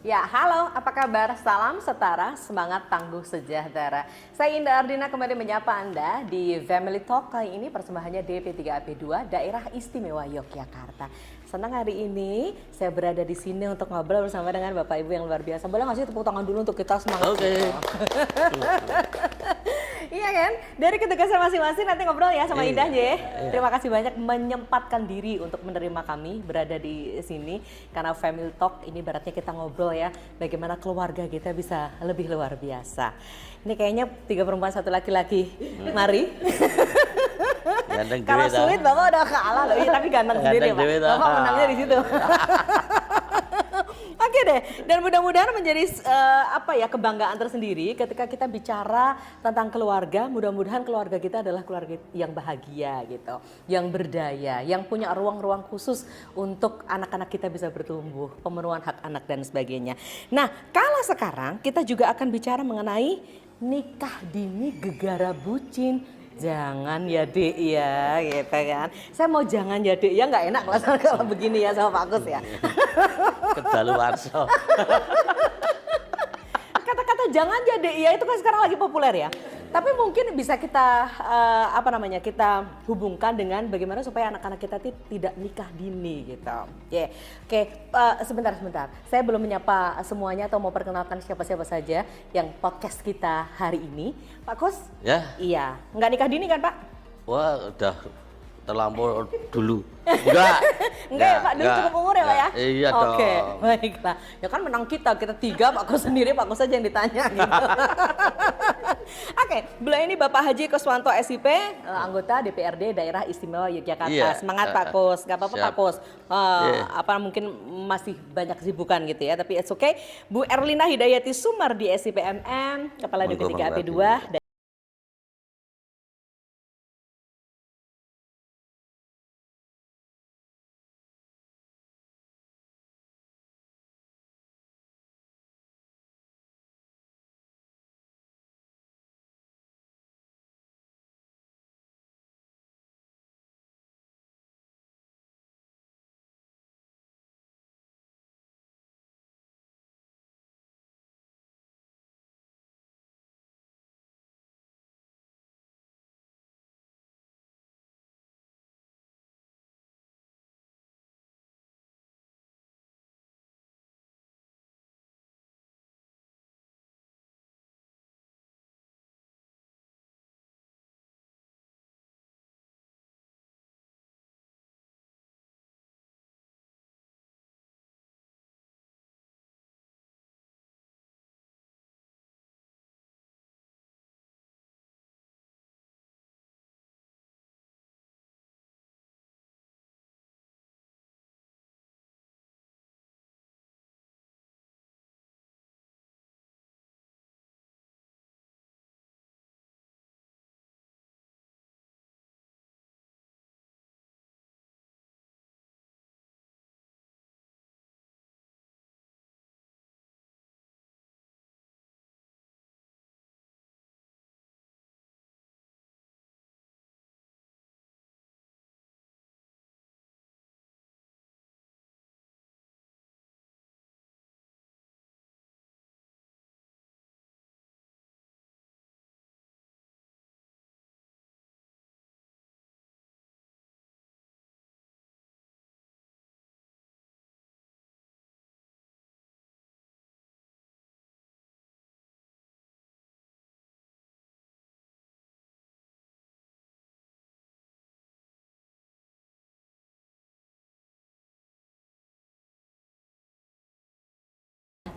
Ya, halo, apa kabar? Salam setara, semangat tangguh sejahtera. Saya Indah Ardina kembali menyapa Anda di Family Talk. Kali ini persembahannya DP3AP2, Daerah Istimewa Yogyakarta. Senang hari ini saya berada di sini untuk ngobrol bersama dengan Bapak Ibu yang luar biasa. Boleh nggak sih tepuk tangan dulu untuk kita semangat? Oke. Iya kan? Dari ketegasan masing-masing nanti ngobrol ya sama Indah ya. Terima kasih banyak menyempatkan diri untuk menerima kami berada di sini. Karena Family Talk ini beratnya kita ngobrol ya. Bagaimana keluarga kita bisa lebih luar biasa. Ini kayaknya 3 perempuan 1 laki-laki. Mari. Kalau sulit Bapak udah kalah loh. Iya, tapi ganteng sendiri Pak. Bapak menangnya di situ. Oke deh, dan mudah-mudahan menjadi kebanggaan tersendiri ketika kita bicara tentang keluarga. Mudah-mudahan keluarga kita adalah keluarga yang bahagia gitu, yang berdaya, yang punya ruang-ruang khusus untuk anak-anak kita bisa bertumbuh, pemenuhan hak anak dan sebagainya. Nah, kalau sekarang kita juga akan bicara mengenai nikah dini gegara bucin. Jangan ya Dek ya, gitu kan. Saya mau jangan ya Dek ya, nggak enak kalau begini ya sama Pak Kus ya. Kedaluarsa. Kata-kata jangan ya Dek ya itu kan sekarang lagi populer ya. Tapi mungkin bisa kita kita hubungkan dengan bagaimana supaya anak-anak kita tidak nikah dini gitu. Oke, sebentar. Saya belum menyapa semuanya atau mau perkenalkan siapa-siapa saja yang podcast kita hari ini. Pak Kus? Ya. Iya, nggak nikah dini kan Pak? Wah, udah terlampau dulu. Enggak ya Pak, dulu cukup umur ya Pak ya? Iya dong. Oke, baiklah. Ya kan menang kita 3, Pak Kus sendiri, Pak Kus saja yang ditanya gitu. Oke, beliau ini Bapak Haji Kuswanto SIP, anggota DPRD Daerah Istimewa Yogyakarta. Iya. Semangat Pak Kus, gak apa-apa Pak Kus. Mungkin masih banyak kesibukan gitu ya, tapi it's okay. Bu Erlina Hidayati Sumar di SIPMM, Kepala DP3AP2.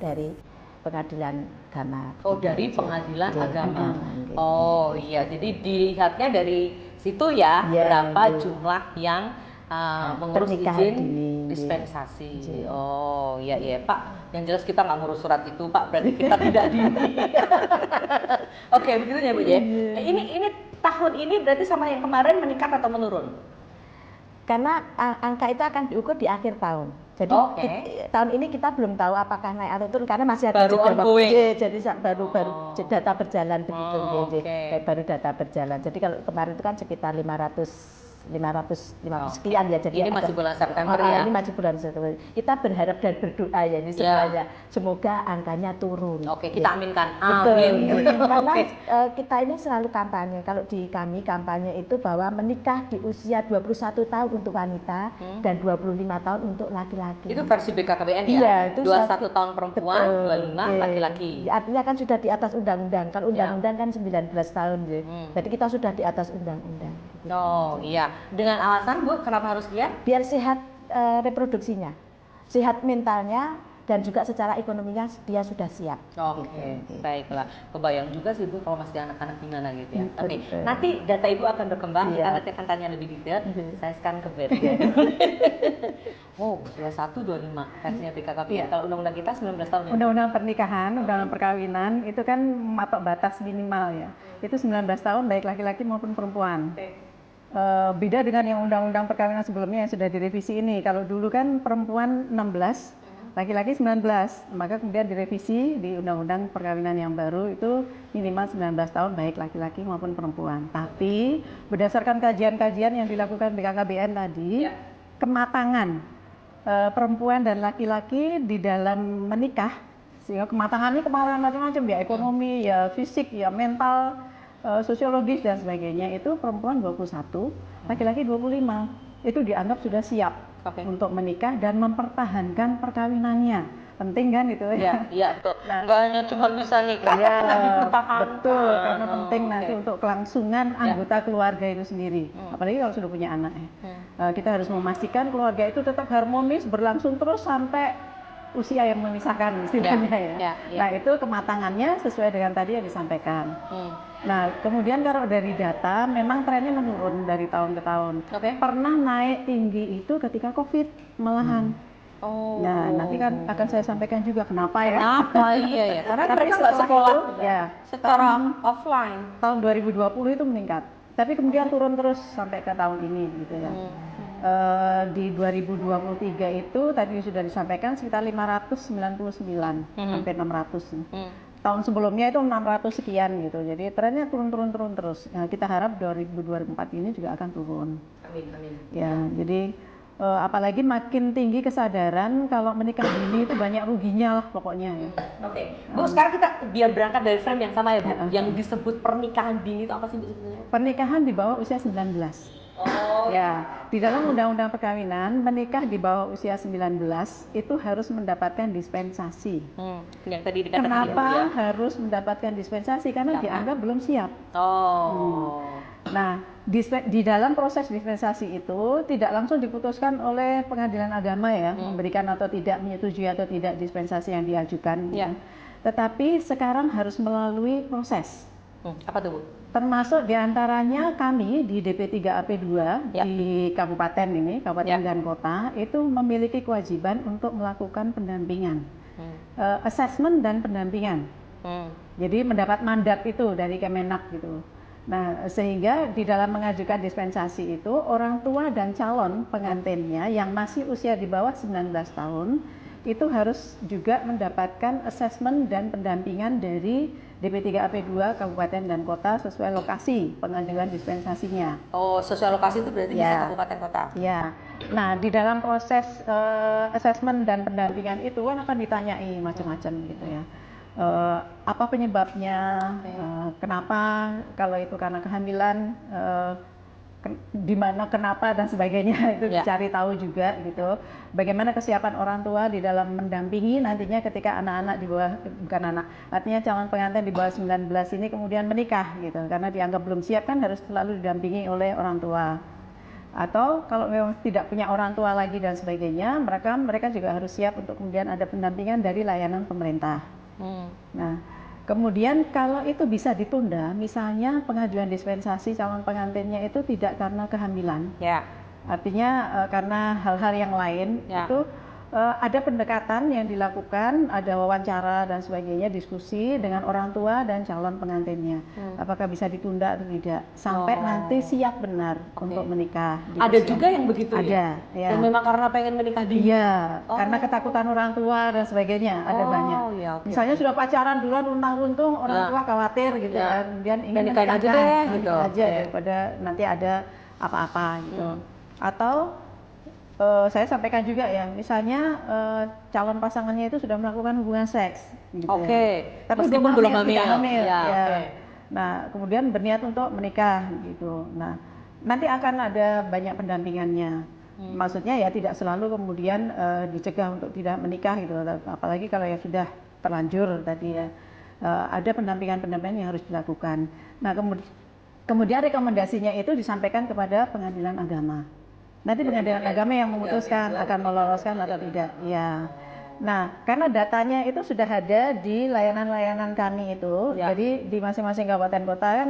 Dari Pengadilan Agama. Oh, dari Pengadilan Agama. Oh iya, jadi dilihatnya dari situ ya, berapa jumlah yang mengurus izin dispensasi. Oh iya Pak, yang jelas kita nggak ngurus surat itu Pak, berarti kita tidak dini. Oke, begitu ya Bu ya. Ini tahun ini berarti sama yang kemarin meningkat atau menurun? Karena angka itu akan diukur di akhir tahun. Jadi tahun ini kita belum tahu apakah naik atau turun karena masih ada jadi baru data berjalan begitu. Baru data berjalan. Jadi kalau kemarin itu kan sekitar 500 500 sekian ya. Jadi ini masih bulan September ya. Ini masih bulan September. Kita berharap dan berdoa ya ini semuanya. Semoga angkanya turun. Oke, kita aminkan. Betul. Amin. Karena kita ini selalu kampanye. Kalau di kami kampanye itu bahwa menikah di usia 21 tahun untuk wanita dan 25 tahun untuk laki-laki. Itu versi BKKBN ya? Iya, itu 21 tahun perempuan, 25 laki-laki. Artinya kan sudah di atas undang-undang. Kalau undang-undang kan 19 tahun ya. Jadi kita sudah di atas undang-undang. Oh iya, dengan alasan Bu, kenapa harus lihat? Biar sehat reproduksinya, sehat mentalnya, dan juga secara ekonominya dia sudah siap. Oke, baiklah. Kebayang juga sih Bu kalau masih anak-anak gimana gitu ya. Oke, Betul. nanti data Ibu akan berkembang, Iya. kita nanti akan tanya lebih detail. Saya sekarang ke bed. Wow, 21-25 versinya BKKBN. Kalau undang-undang kita 19 tahun ya? Undang-undang pernikahan, undang-undang perkawinan itu kan matok batas minimal ya. Itu 19 tahun baik laki-laki maupun perempuan. Beda dengan yang undang-undang perkawinan sebelumnya yang sudah direvisi ini. Kalau dulu kan perempuan 16, laki-laki 19. Maka kemudian direvisi di undang-undang perkawinan yang baru itu minimal 19 tahun baik laki-laki maupun perempuan. Tapi berdasarkan kajian-kajian yang dilakukan BKKBN tadi, kematangan perempuan dan laki-laki di dalam menikah, sehingga kematangannya kematangan macam-macam ya, ekonomi, ya fisik, ya mental, sosiologis dan sebagainya, itu perempuan 21, laki-laki 25. Itu dianggap sudah siap untuk menikah dan mempertahankan perkawinannya. Penting kan itu ya? Iya, betul. Nggak hanya cuma bisa nikah, Ya, bertahan. betul, karena penting nanti untuk kelangsungan anggota keluarga itu sendiri. Apalagi kalau sudah punya anak ya. Kita harus memastikan keluarga itu tetap harmonis, berlangsung terus sampai usia yang memisahkan istilahnya ya. Nah, itu kematangannya sesuai dengan tadi yang disampaikan. Nah, kemudian kalau dari data memang trennya menurun dari tahun ke tahun. Pernah naik tinggi itu ketika COVID malahan. Oh. Nah, nanti kan akan saya sampaikan juga kenapa ya. Kenapa? Iya ya. Karena Tapi mereka nggak sekolah itu, ya, secara offline. tahun 2020 itu meningkat. Tapi kemudian turun terus sampai ke tahun ini gitu ya. Di 2023 itu tadi sudah disampaikan sekitar 599, hampir 600. Tahun sebelumnya itu 600 sekian gitu. Jadi trennya turun terus. Nah, kita harap 2024 ini juga akan turun. Amin, amin. Ya, jadi apalagi makin tinggi kesadaran kalau menikah dini itu banyak ruginya lah pokoknya ya. Oke. Bu, sekarang kita biar berangkat dari frame yang sama ya Bu. Yang disebut pernikahan dini itu apa sih Bu sebenarnya? Pernikahan di bawah usia 19. Oh. Ya, di dalam undang-undang perkawinan menikah di bawah usia 19 itu harus mendapatkan dispensasi. Yang tadi dikatakan Kenapa ya? harus mendapatkan dispensasi? Karena dianggap belum siap. Oh. Nah, di dalam proses dispensasi itu tidak langsung diputuskan oleh pengadilan agama ya, memberikan atau tidak, menyetujui atau tidak dispensasi yang diajukan. Ya. Tetapi sekarang harus melalui proses. Apa tuh Bu? Termasuk diantaranya kami di DP3AP2 di kabupaten ini, kabupaten dan kota, itu memiliki kewajiban untuk melakukan pendampingan, assessment dan pendampingan. Jadi mendapat mandat itu dari Kemenak gitu. Nah, sehingga di dalam mengajukan dispensasi itu orang tua dan calon pengantinnya yang masih usia di bawah 19 tahun itu harus juga mendapatkan assessment dan pendampingan dari DP3AP2 kabupaten dan kota sesuai lokasi pengajuan dispensasinya. Oh, sesuai lokasi itu berarti bisa kabupaten kota. Ya. Nah, di dalam proses assessment dan pendampingan itu kan akan ditanyai macam-macam gitu ya. Apa penyebabnya? Kenapa? Kalau itu karena kehamilan, di mana, kenapa dan sebagainya itu dicari tahu juga gitu. Bagaimana kesiapan orang tua di dalam mendampingi nantinya ketika anak-anak di bawah, bukan anak, artinya calon pengantin di bawah 19 ini kemudian menikah gitu, karena dianggap belum siap kan harus selalu didampingi oleh orang tua. Atau kalau memang tidak punya orang tua lagi dan sebagainya, mereka juga harus siap untuk kemudian ada pendampingan dari layanan pemerintah. Nah, kemudian kalau itu bisa ditunda, misalnya pengajuan dispensasi calon pengantinnya itu tidak karena kehamilan, artinya karena hal-hal yang lain, itu ada pendekatan yang dilakukan, ada wawancara dan sebagainya, diskusi dengan orang tua dan calon pengantinnya, apakah bisa ditunda atau tidak, sampai nanti siap benar untuk menikah. Ada juga yang begitu ada, ya. Dan memang karena pengen menikah dini. Iya, karena ketakutan orang tua dan sebagainya, ada banyak. Misalnya sudah pacaran duluan runtung-runtung, orang tua khawatir gitu kan, kemudian ingin nikahin aja deh, gitu. aja daripada nanti ada apa-apa gitu. Atau saya sampaikan juga ya, misalnya calon pasangannya itu sudah melakukan hubungan seks, gitu Oke. ya. Tapi Meskipun dia belum tidak hamil. hamil, Ya, ya. oke. Nah, kemudian berniat untuk menikah, gitu. Nah, nanti akan ada banyak pendampingannya. Maksudnya ya tidak selalu kemudian dicegah untuk tidak menikah, gitu. Apalagi kalau ya sudah terlanjur tadi ya, ada pendampingan-pendampingan yang harus dilakukan. Nah, kemudian rekomendasinya itu disampaikan kepada pengadilan agama. Nanti pengadilan agama yang memutuskan akan meloloskan atau tidak. Ya. Nah, karena datanya itu sudah ada di layanan-layanan kami itu, Ya. jadi di masing-masing kabupaten kota kan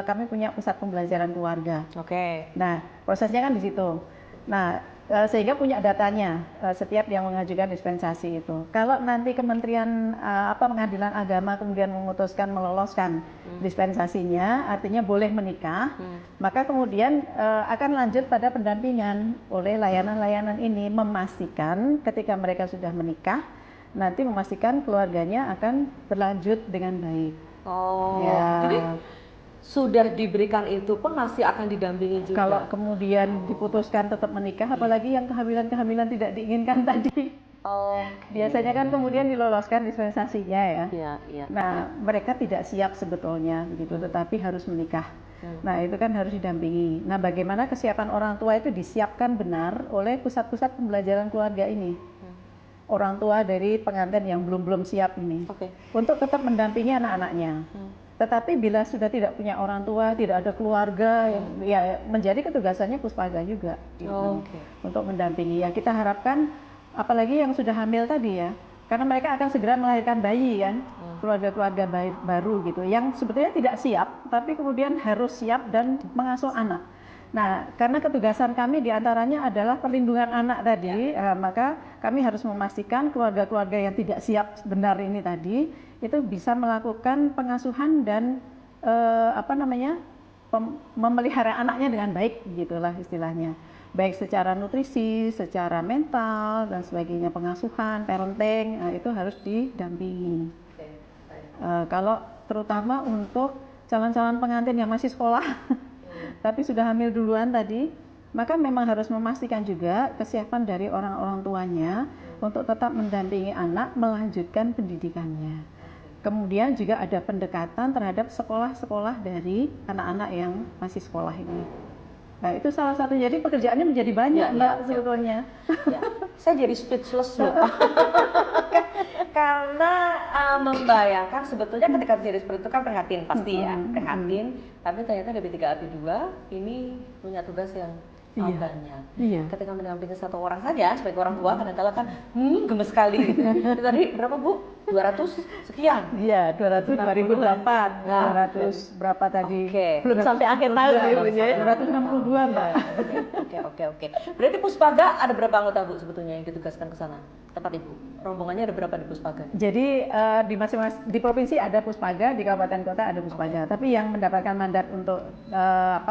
kami punya pusat pembelajaran keluarga. Oke. Nah, prosesnya kan di situ. Nah, sehingga punya datanya setiap yang mengajukan dispensasi itu. Kalau nanti Kementerian Pengadilan Agama kemudian memutuskan meloloskan dispensasinya, artinya boleh menikah, maka kemudian akan lanjut pada pendampingan oleh layanan-layanan ini, memastikan ketika mereka sudah menikah, nanti memastikan keluarganya akan berlanjut dengan baik. Oh, Ya. jadi sudah diberikan itu pun masih akan didampingi juga. Kalau kemudian diputuskan tetap menikah, apalagi yang kehamilan-kehamilan tidak diinginkan tadi, Oh, biasanya kan kemudian diloloskan dispensasinya ya. iya, iya. Nah, mereka tidak siap sebetulnya begitu, tetapi harus menikah. Nah, itu kan harus didampingi. Nah, bagaimana kesiapan orang tua itu disiapkan benar oleh pusat-pusat pembelajaran keluarga ini. Orang tua dari pengantin yang belum siap ini. Oke. Untuk tetap mendampingi anak-anaknya. Tetapi bila sudah tidak punya orang tua, tidak ada keluarga, ya menjadi ketugasannya Puspaga juga gitu, Oke. untuk mendampingi. Ya kita harapkan, apalagi yang sudah hamil tadi ya, karena mereka akan segera melahirkan bayi kan, keluarga-keluarga baru gitu, yang sebetulnya tidak siap, tapi kemudian harus siap dan mengasuh anak. Nah, karena ketugasan kami diantaranya adalah perlindungan anak tadi, maka kami harus memastikan keluarga-keluarga yang tidak siap benar ini tadi itu bisa melakukan pengasuhan dan memelihara anaknya dengan baik, gitulah istilahnya. Baik secara nutrisi, secara mental dan sebagainya, pengasuhan, parenting, itu harus didampingi. Kalau terutama untuk calon-calon pengantin yang masih sekolah, tapi sudah hamil duluan tadi, maka memang harus memastikan juga kesiapan dari orang-orang tuanya untuk tetap mendampingi anak melanjutkan pendidikannya. Kemudian juga ada pendekatan terhadap sekolah-sekolah dari anak-anak yang masih sekolah ini. Nah, itu salah satu. Jadi pekerjaannya menjadi banyak, Mbak, sebetulnya. Ya. Saya jadi speechless loh. Karena membayangkan sebetulnya ketika terjadi seperti itu kan prihatin pasti ya, prihatin. Tapi ternyata dari 3AB2 ini punya tugas yang banyak. Iya. Ketika mendampingi satu orang saja sebagai orang tua kadang-kadang kan gemes sekali gitu. Itu tadi berapa Bu? 200 sekian. Iya, 200 2008. 200 berapa tadi? Oke. Belum sampai akhir tahun ya, Bu ya. 262, Mbak. Oke. Berarti Puspaga ada berapa anggota Bu sebetulnya yang ditugaskan ke sana? Tempat Ibu. Rombongannya ada berapa di Puspaga? Jadi di masing-masing di provinsi ada Puspaga, di kabupaten kota ada Puspaga. Tapi yang mendapatkan mandat untuk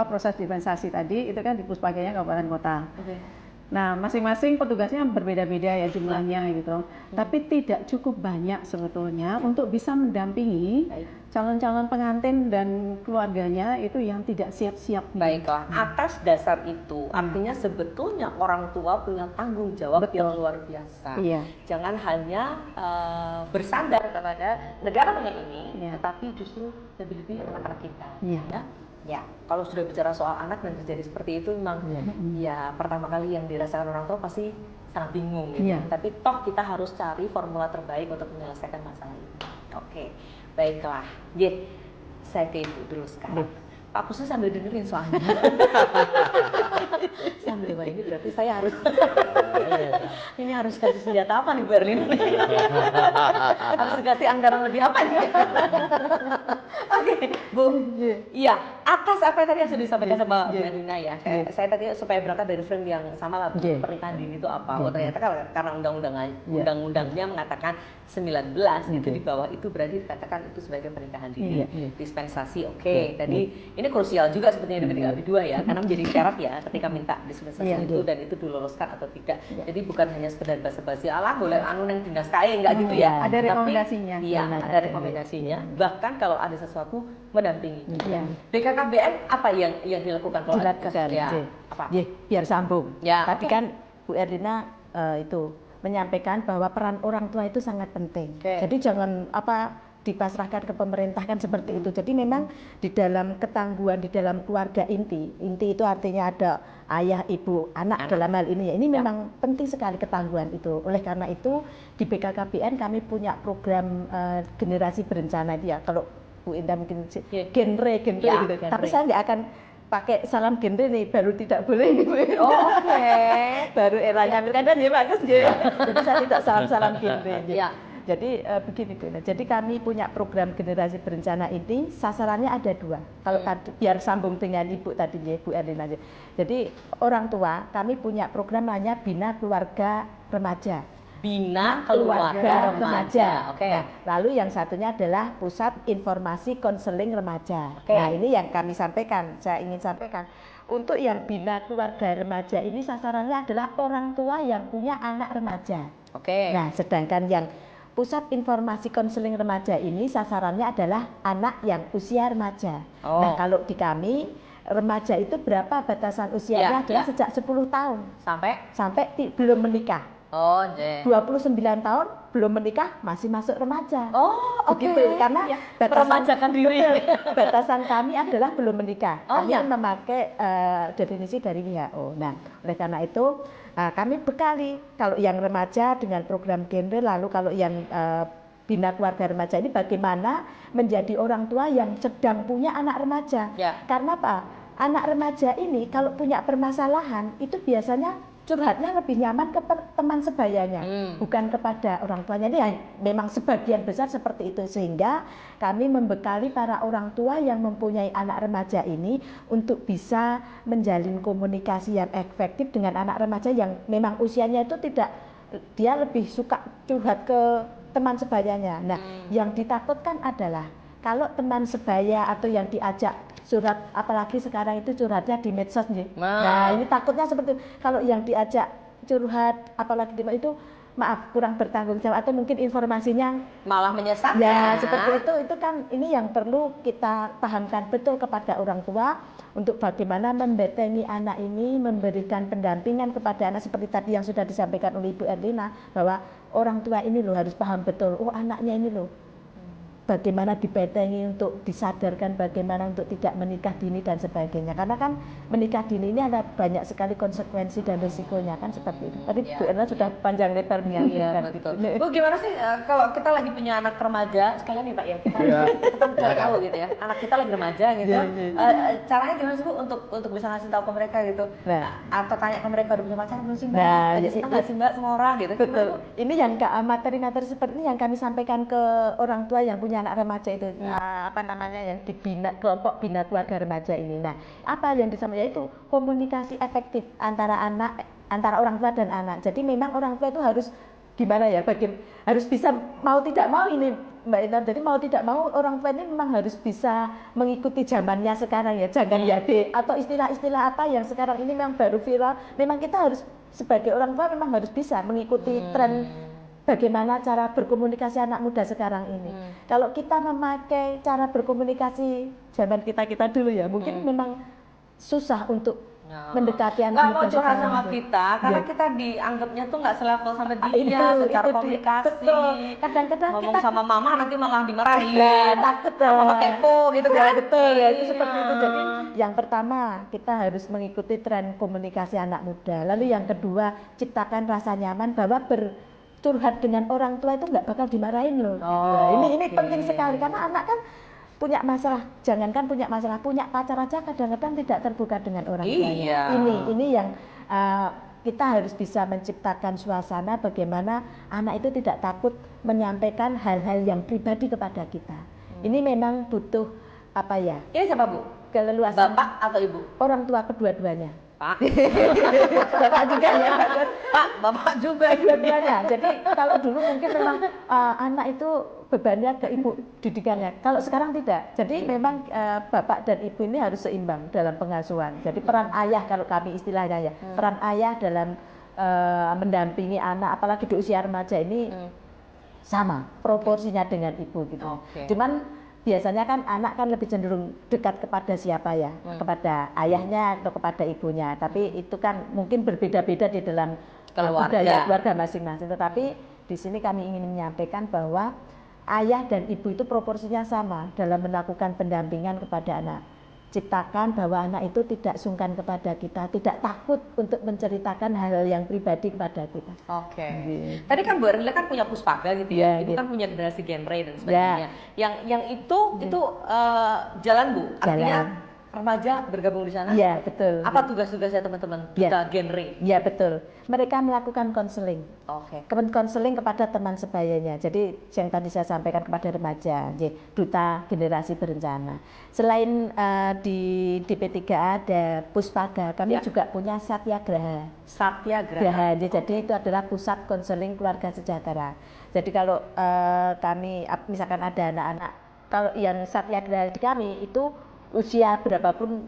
proses dispensasi tadi itu kan di Puspaganya kabupaten kota. Oke. Nah, masing-masing petugasnya berbeda-beda ya jumlahnya gitu. Tapi tidak cukup banyak sebetulnya untuk bisa mendampingi calon-calon pengantin dan keluarganya itu yang tidak siap-siap. Baiklah, atas dasar itu artinya sebetulnya orang tua punya tanggung jawab yang luar biasa. Iya. Jangan hanya bersandar kepada negara punya ini, Iya. tetapi justru lebih-lebih anak-anak kita. Iya. Ya, kalau sudah bicara soal anak dan terjadi seperti itu memang ya pertama kali yang dirasakan orang tua pasti sangat bingung gitu. Iya. Tapi toh kita harus cari formula terbaik untuk menyelesaikan masalah ini. Oke, baiklah. Saya ke Ibu dulu sekarang. Pak Pusnya sambil dengerin soalnya. Sambil, wah ini berarti saya harus ini harus kasih senjata apa nih Berlin? Harus ganti anggaran lebih apa nih? Oke, Bu. Iya, atas apa yang tadi yang sudah disampaikan sama Mbak Nina ya. Saya tadi supaya berangkat dari frame yang sama lah, pernikahan dini itu apa? Oh ternyata karena undang-undangnya mengatakan 19 gitu di bawah itu berarti dikatakan itu sebagai pernikahan dini. Dispensasi, oke. Tadi ini krusial juga sebetulnya di 3AB2 ya, karena menjadi syarat ya ketika minta dispensasi itu dan itu diloloskan atau tidak. Jadi bukan hanya sekedar basa-basi ala boleh anu neng dinas kaya enggak gitu ya. Ada rekomendasinya. Iya, ada rekomendasinya. Bahkan kalau ada sesuatu mendampingi. Iya. BKK BKKBN apa yang dilakukan kalau dilakukan ya, J. apa? J, biar sambung. Ya, Tadi oke. kan Bu Erlina itu menyampaikan bahwa peran orang tua itu sangat penting. Oke. Jadi jangan dipasrahkan ke pemerintah kan seperti itu. Jadi memang di dalam ketangguhan di dalam keluarga inti itu artinya ada ayah, ibu, anak dalam hal ini ya. Ini memang penting sekali ketangguhan itu. Oleh karena itu di BKKBN kami punya program generasi berencana itu ya. Kalau Bu Indah mungkin genre Ya, gitu. genre. Tapi saya nggak akan pakai salam genre nih, baru tidak boleh nih Bu. Oh, oke. Baru eranya kan ya bagus ya. Jadi saya tidak salam genre. Ya. Jadi begini Bu. Jadi kami punya program generasi berencana ini sasarannya ada 2. Kalau tadi biar sambung dengan Ibu tadi ya, Bu Erlina. Jadi orang tua kami punya program namanya Bina Keluarga Remaja. Bina Keluarga Remaja. Oke. Nah, lalu yang satunya adalah Pusat Informasi Konseling Remaja. Oke. Nah, ini yang kami sampaikan. Saya ingin sampaikan. Untuk yang Bina Keluarga Remaja ini sasarannya adalah orang tua yang punya anak remaja. Oke. Nah, sedangkan yang Pusat Informasi Konseling Remaja ini sasarannya adalah anak yang usia remaja. Oh. Nah, kalau di kami remaja itu berapa batasan usianya Ya, adalah ya. sejak 10 tahun sampai belum menikah. Oh, J. 29 tahun belum menikah masih masuk remaja. Oh, oke. Begitu, karena meremajakan diri. batasan kami adalah belum menikah. Oh, Kami ya. memakai definisi dari WHO. Nah, oleh karena itu kami bekali kalau yang remaja dengan program genre, lalu kalau yang Bina Keluarga Remaja ini bagaimana menjadi orang tua yang sedang punya anak remaja. Ya. Karena apa? Anak remaja ini kalau punya permasalahan itu biasanya curhatnya lebih nyaman ke teman sebayanya, bukan kepada orang tuanya. Ini memang sebagian besar seperti itu, sehingga kami membekali para orang tua yang mempunyai anak remaja ini untuk bisa menjalin komunikasi yang efektif dengan anak remaja yang memang usianya itu tidak, dia lebih suka curhat ke teman sebayanya. Nah, yang ditakutkan adalah kalau teman sebaya atau yang diajak surat, apalagi sekarang itu curhatnya di medsos nih. Nah, ini takutnya seperti itu. Kalau yang diajak curhat apalagi di itu maaf kurang bertanggung jawab atau mungkin informasinya Malah menyesatkan. ya seperti itu kan ini yang perlu kita pahamkan betul kepada orang tua untuk bagaimana membentengi anak ini, memberikan pendampingan kepada anak seperti tadi yang sudah disampaikan oleh Ibu Erlina bahwa orang tua ini loh harus paham betul, oh anaknya ini loh bagaimana dibentengi untuk disadarkan bagaimana untuk tidak menikah dini dan sebagainya. Karena kan menikah dini ini ada banyak sekali konsekuensi dan risikonya kan seperti itu. Tadi Bu Erna sudah panjang lebar menyampaikan betul. gitu. Bu, gimana sih kalau kita lagi punya anak remaja sekalian nih Pak ya, kita mencari tahu gitu ya, anak kita lagi remaja gitu. Caranya gimana sih Bu untuk bisa ngasih tahu ke mereka gitu? Nah, Atau tanya ke mereka udah punya pacar belum sih Mbak? Nah, Aja senang nggak sih Mbak semua orang gitu? betul. Gimana, Bu? Ini yang materi-materi seperti ini yang kami sampaikan ke orang tua yang punya anak remaja itu apa namanya yang dibina kelompok bina keluarga remaja ini. Nah, apa yang disampaikan itu komunikasi efektif antara orang tua dan anak. Jadi memang orang tua itu harus gimana ya? Harus bisa mau tidak mau ini Mbak Intan. Jadi mau tidak mau orang tua ini memang harus bisa mengikuti zamannya sekarang ya. Jangan ya atau istilah-istilah apa yang sekarang ini memang baru viral. Memang kita harus sebagai orang tua memang harus bisa mengikuti tren bagaimana cara berkomunikasi anak muda sekarang ini. Kalau kita memakai cara berkomunikasi zaman kita dulu ya, mungkin memang susah untuk mendekati anak Nggak mau muda curhat sekarang sama itu. kita karena Ya. kita dianggapnya tuh nggak selevel sama dia Itu secara di- komunikasi. betul. Kadang-kadang ngomong kita sama mama nanti malah dimarahin. takut Mama kepo gitu ya, kan. betul ya itu seperti itu. Jadi yang pertama kita harus mengikuti tren komunikasi anak muda. Lalu yang kedua ciptakan rasa nyaman bahwa curhat dengan orang tua itu nggak bakal dimarahin loh. Nah, ini penting sekali karena anak kan punya masalah, jangankan punya masalah, punya pacar aja kadang-kadang tidak terbuka dengan orang tuanya. Iya. Ini yang kita harus bisa menciptakan suasana bagaimana anak itu tidak takut menyampaikan hal-hal yang pribadi kepada kita. Ini memang butuh apa ya? Ini siapa Bu? Keleluasan Bapak atau Ibu? orang tua kedua-duanya. Pak. Bapak juga ya, Pak, Bapak juga. dua-duanya. Jadi kalau dulu mungkin memang anak itu bebannya ke ibu didikannya. Kalau sekarang tidak. Jadi memang bapak dan ibu ini harus seimbang dalam pengasuhan. Jadi peran ayah kalau kami istilahnya ya, peran ayah dalam mendampingi anak apalagi di usia remaja ini sama proporsinya dengan ibu gitu. Oke. Cuman biasanya kan anak kan lebih cenderung dekat kepada siapa ya, kepada ayahnya atau kepada ibunya. Tapi itu kan mungkin berbeda-beda di dalam budaya keluarga masing-masing. Tetapi di sini kami ingin menyampaikan bahwa ayah dan ibu itu proporsinya sama dalam melakukan pendampingan kepada anak. Ciptakan bahwa anak itu tidak sungkan kepada kita, tidak takut untuk menceritakan hal-hal yang pribadi kepada kita. Oke. Gitu. Tadi kan Bu Erlina kan punya puspaga gitu ya. Iya, Ibu gitu. kan punya generasi genre dan sebagainya. Yang itu jalan Bu. Artinya remaja bergabung di sana. Iya, betul. Apa tugas-tugasnya teman-teman duta genre? Iya, betul. Mereka melakukan konseling. Oke. Konseling kepada teman sebayanya. Jadi yang tadi saya sampaikan kepada remaja, duta generasi berencana. Selain di DP3A ada Puspaga, kami juga punya Satyagraha. Satyagraha. Jadi itu adalah pusat konseling keluarga sejahtera. Jadi kalau kami misalkan ada anak-anak, kalau yang Satyagraha di kami itu usia berapapun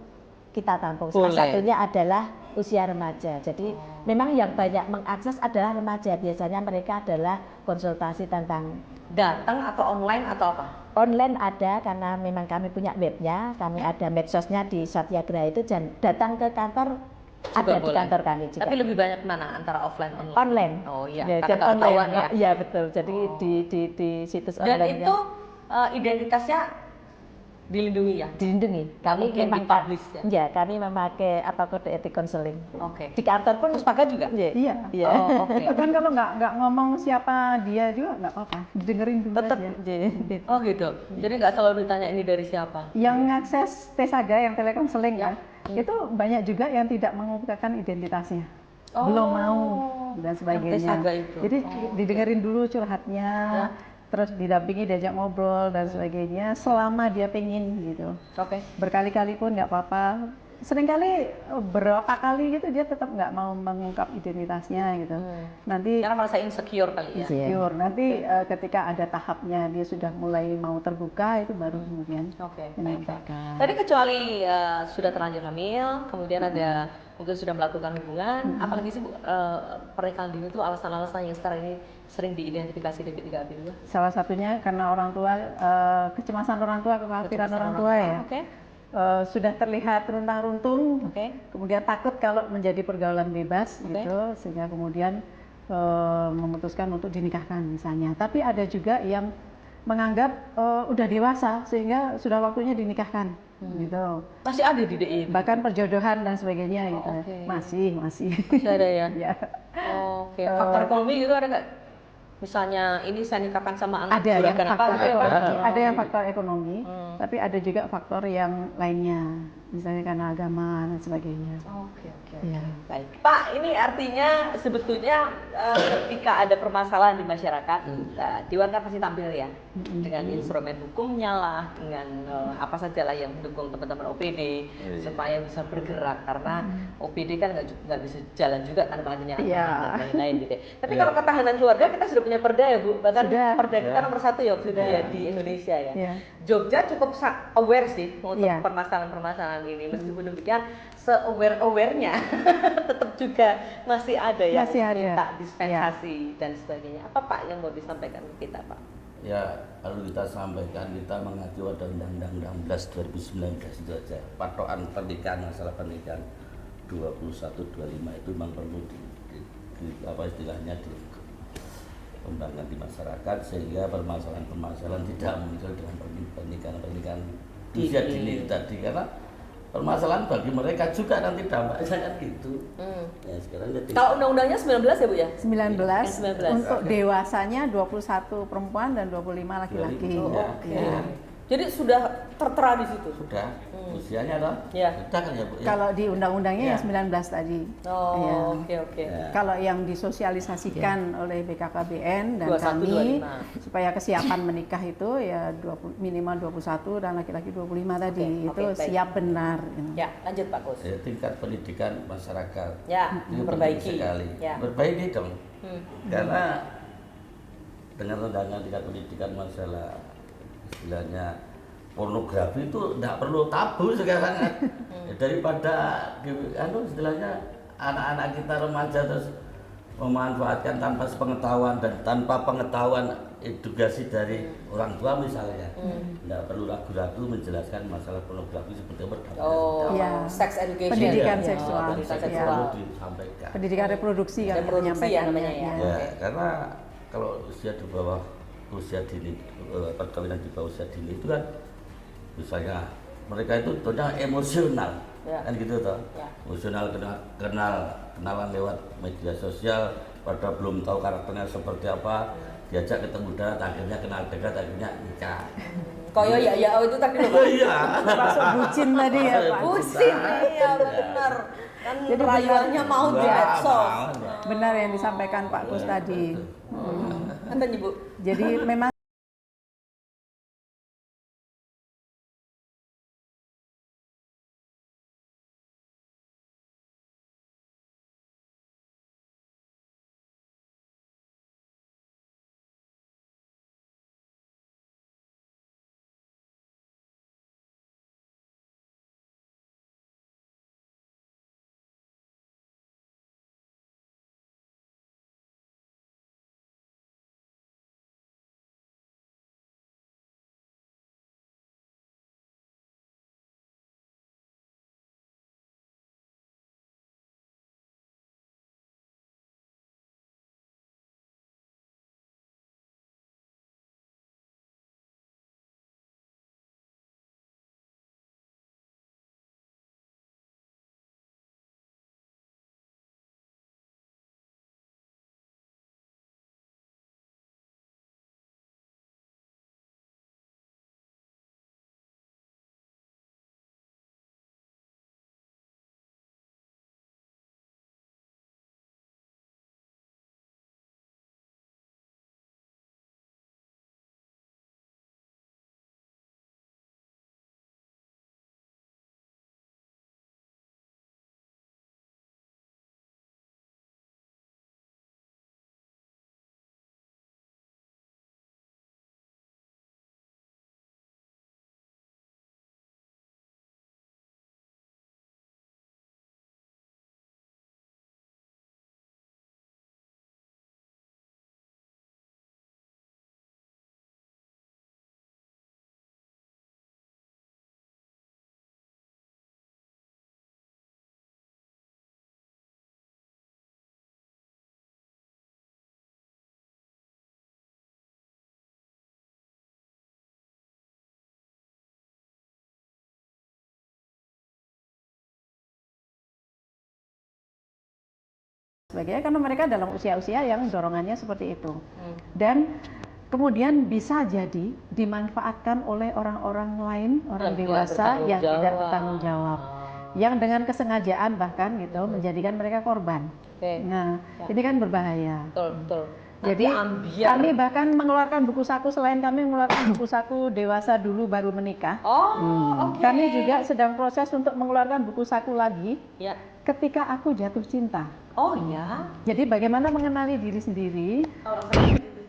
kita tampung. Salah satunya adalah usia remaja. Jadi memang yang banyak mengakses adalah remaja. Biasanya mereka adalah konsultasi tentang Datang atau online atau apa? online ada karena memang kami punya webnya, kami ada medsosnya di Satyagraha itu, dan datang ke kantor ada di kantor kami juga. Tapi lebih banyak mana antara offline online? Online. Oh iya, Ya, karena dan online ketahuan ya. Iya betul. Jadi di situs Dan online itu identitasnya dilindungi ya? dilindungi. Kami Kami memang dipublish ya? ya, kami memakai kode etik konseling. Oke. Di kantor pun Puspaga juga? Iya. Iya. Oh, oke. Kan kalau nggak ngomong siapa dia juga nggak apa-apa, didengerin dulu Tetap aja. Oh gitu. Jadi nggak selalu ditanya ini dari siapa? Yang ngakses Tesaga yang telekonseling ya, itu banyak juga yang tidak mengungkapkan identitasnya, belum mau dan sebagainya. Tesaga itu. Jadi didengerin dulu curhatnya, terus didampingi, diajak ngobrol dan sebagainya selama dia pengen gitu. Oke. Berkali-kali pun nggak apa-apa. Seringkali berapa kali gitu dia tetap nggak mau mengungkap identitasnya gitu. Nanti Karena merasa insecure kali ya? insecure. Nanti ketika ada tahapnya dia sudah mulai mau terbuka, itu baru kemudian Oke. menyampaikan. Tadi kecuali sudah terlanjur hamil, kemudian ada mungkin sudah melakukan hubungan, apalagi sih Bu, pernikahan dini itu alasan-alasan yang sekarang ini sering diidentifikasi di P3AP juga? Salah satunya karena orang tua, kecemasan orang tua, kekhawatiran orang tua ya. Oke. Sudah terlihat runtang-runtung, Oke. kemudian takut kalau menjadi pergaulan bebas gitu, sehingga kemudian memutuskan untuk dinikahkan misalnya. Tapi ada juga yang menganggap udah dewasa sehingga sudah waktunya dinikahkan gitu. Masih ada di DI? Bahkan perjodohan dan sebagainya gitu. oke. Masih. Masih ada ya? Ya. Oke. Faktor ekonomi gitu ada nggak? Misalnya ini saya nikahkan sama anak Ada yang juragan apa faktor gitu ya, Pak? ada yang faktor ekonomi, tapi ada juga faktor yang lainnya, misalnya karena agama dan sebagainya. Oke. Ya. Baik. Pak, ini artinya sebetulnya ketika ada permasalahan di masyarakat, Dewan kan pasti tampil ya dengan instrumen hukumnya lah, dengan apa saja lah yang mendukung teman-teman OPD supaya bisa bergerak, karena OPD kan nggak bisa jalan juga tanpa adanya Iya. dan lain-lain gitu. Ya. Tapi kalau ketahanan keluarga kita sudah punya perda ya Bu, bahkan Sudah. perda kita nomor 1 ya sudah ya di Indonesia ya. Iya. Jogja cukup aware sih untuk Iya. permasalahan-permasalahan ini. Meskipun demikian, se-aware-awarenya tetap juga masih ada ya, Masih ada. minta dispensasi dan sebagainya. Apa Pak yang mau disampaikan ke kita Pak? Ya, kalau kita sampaikan, kita mengacu pada Undang-Undang 16 2019 itu aja. Patokan pernikahan, masalah pernikahan 21-25 itu memang perlu apa istilahnya dikembangkan di masyarakat, sehingga permasalahan-permasalahan tidak muncul dengan pernikahan usia dini tadi, karena permasalahan bagi mereka juga nanti dampaknya kan gitu. Ya, sekarang jadi Kalau undang-undangnya 19 ya Bu ya? 19, 19. untuk dewasanya 21 perempuan dan 25 laki-laki. Oh, Oke. Ya. Jadi sudah tertera di situ. sudah usianya adalah Ya. sudah kan ya Bu ya? Kalau di undang-undangnya Ya. yang 19 tadi. Ya. Oh, oke. Ya. Kalau yang disosialisasikan oleh BKKBN dan 21, kami 25. supaya kesiapan menikah itu ya minimal 21 dan laki-laki 25 tadi Oke, itu baik. siap benar. Ya, lanjut Pak Kus. Ya, tingkat pendidikan masyarakat Ya, itu penting perbaiki. sekali. Ya. Perbaiki dong, Hmm. karena dengan rendahnya tingkat pendidikan masalah istilahnya pornografi itu tidak perlu tabu sekarang kan. Ya, daripada istilahnya anak-anak kita remaja terus memanfaatkan tanpa sepengetahuan dan tanpa pengetahuan edukasi dari orang tua misalnya, tidak perlu ragu-ragu menjelaskan masalah pornografi seperti apa. Oh, Ya. sex education. Pendidikan Ya, seksual. pendidikan Ya. seksual. perlu disampaikan. Pendidikan reproduksi kan Reproduksi ya namanya ya. Ya, karena kalau usia di bawah usia dini, perkawinan di bawah usia dini itu kan, misalnya mereka itu tentunya emosional, Ya. kan gitu toh. Ya. Emosional kenalan lewat media sosial, pada belum tahu karakternya seperti apa, diajak ketemu darat, akhirnya kenal dekat, akhirnya nikah. Koyo ya itu tadi loh. Pak. Iya. Masuk bucin tadi ya Pak. Bucin, iya benar. Kan Jadi rayuannya mau di Wah, medsos. mau. Benar yang disampaikan Pak Gus tadi. Enten Ibu. Jadi memang sebagainya karena mereka dalam usia-usia yang dorongannya seperti itu. Dan kemudian bisa jadi dimanfaatkan oleh orang-orang lain, orang Yang tidak dewasa bertanggung yang tidak jawab. bertanggung jawab. Yang dengan kesengajaan bahkan gitu menjadikan mereka korban. Oke. Nah, ini kan berbahaya. Betul, betul. Jadi kami bahkan mengeluarkan buku saku, selain kami mengeluarkan buku saku dewasa dulu baru menikah. Oh, oke. Kami juga sedang proses untuk mengeluarkan buku saku lagi Ya. ketika aku jatuh cinta. Oh ya. Jadi bagaimana mengenali diri sendiri?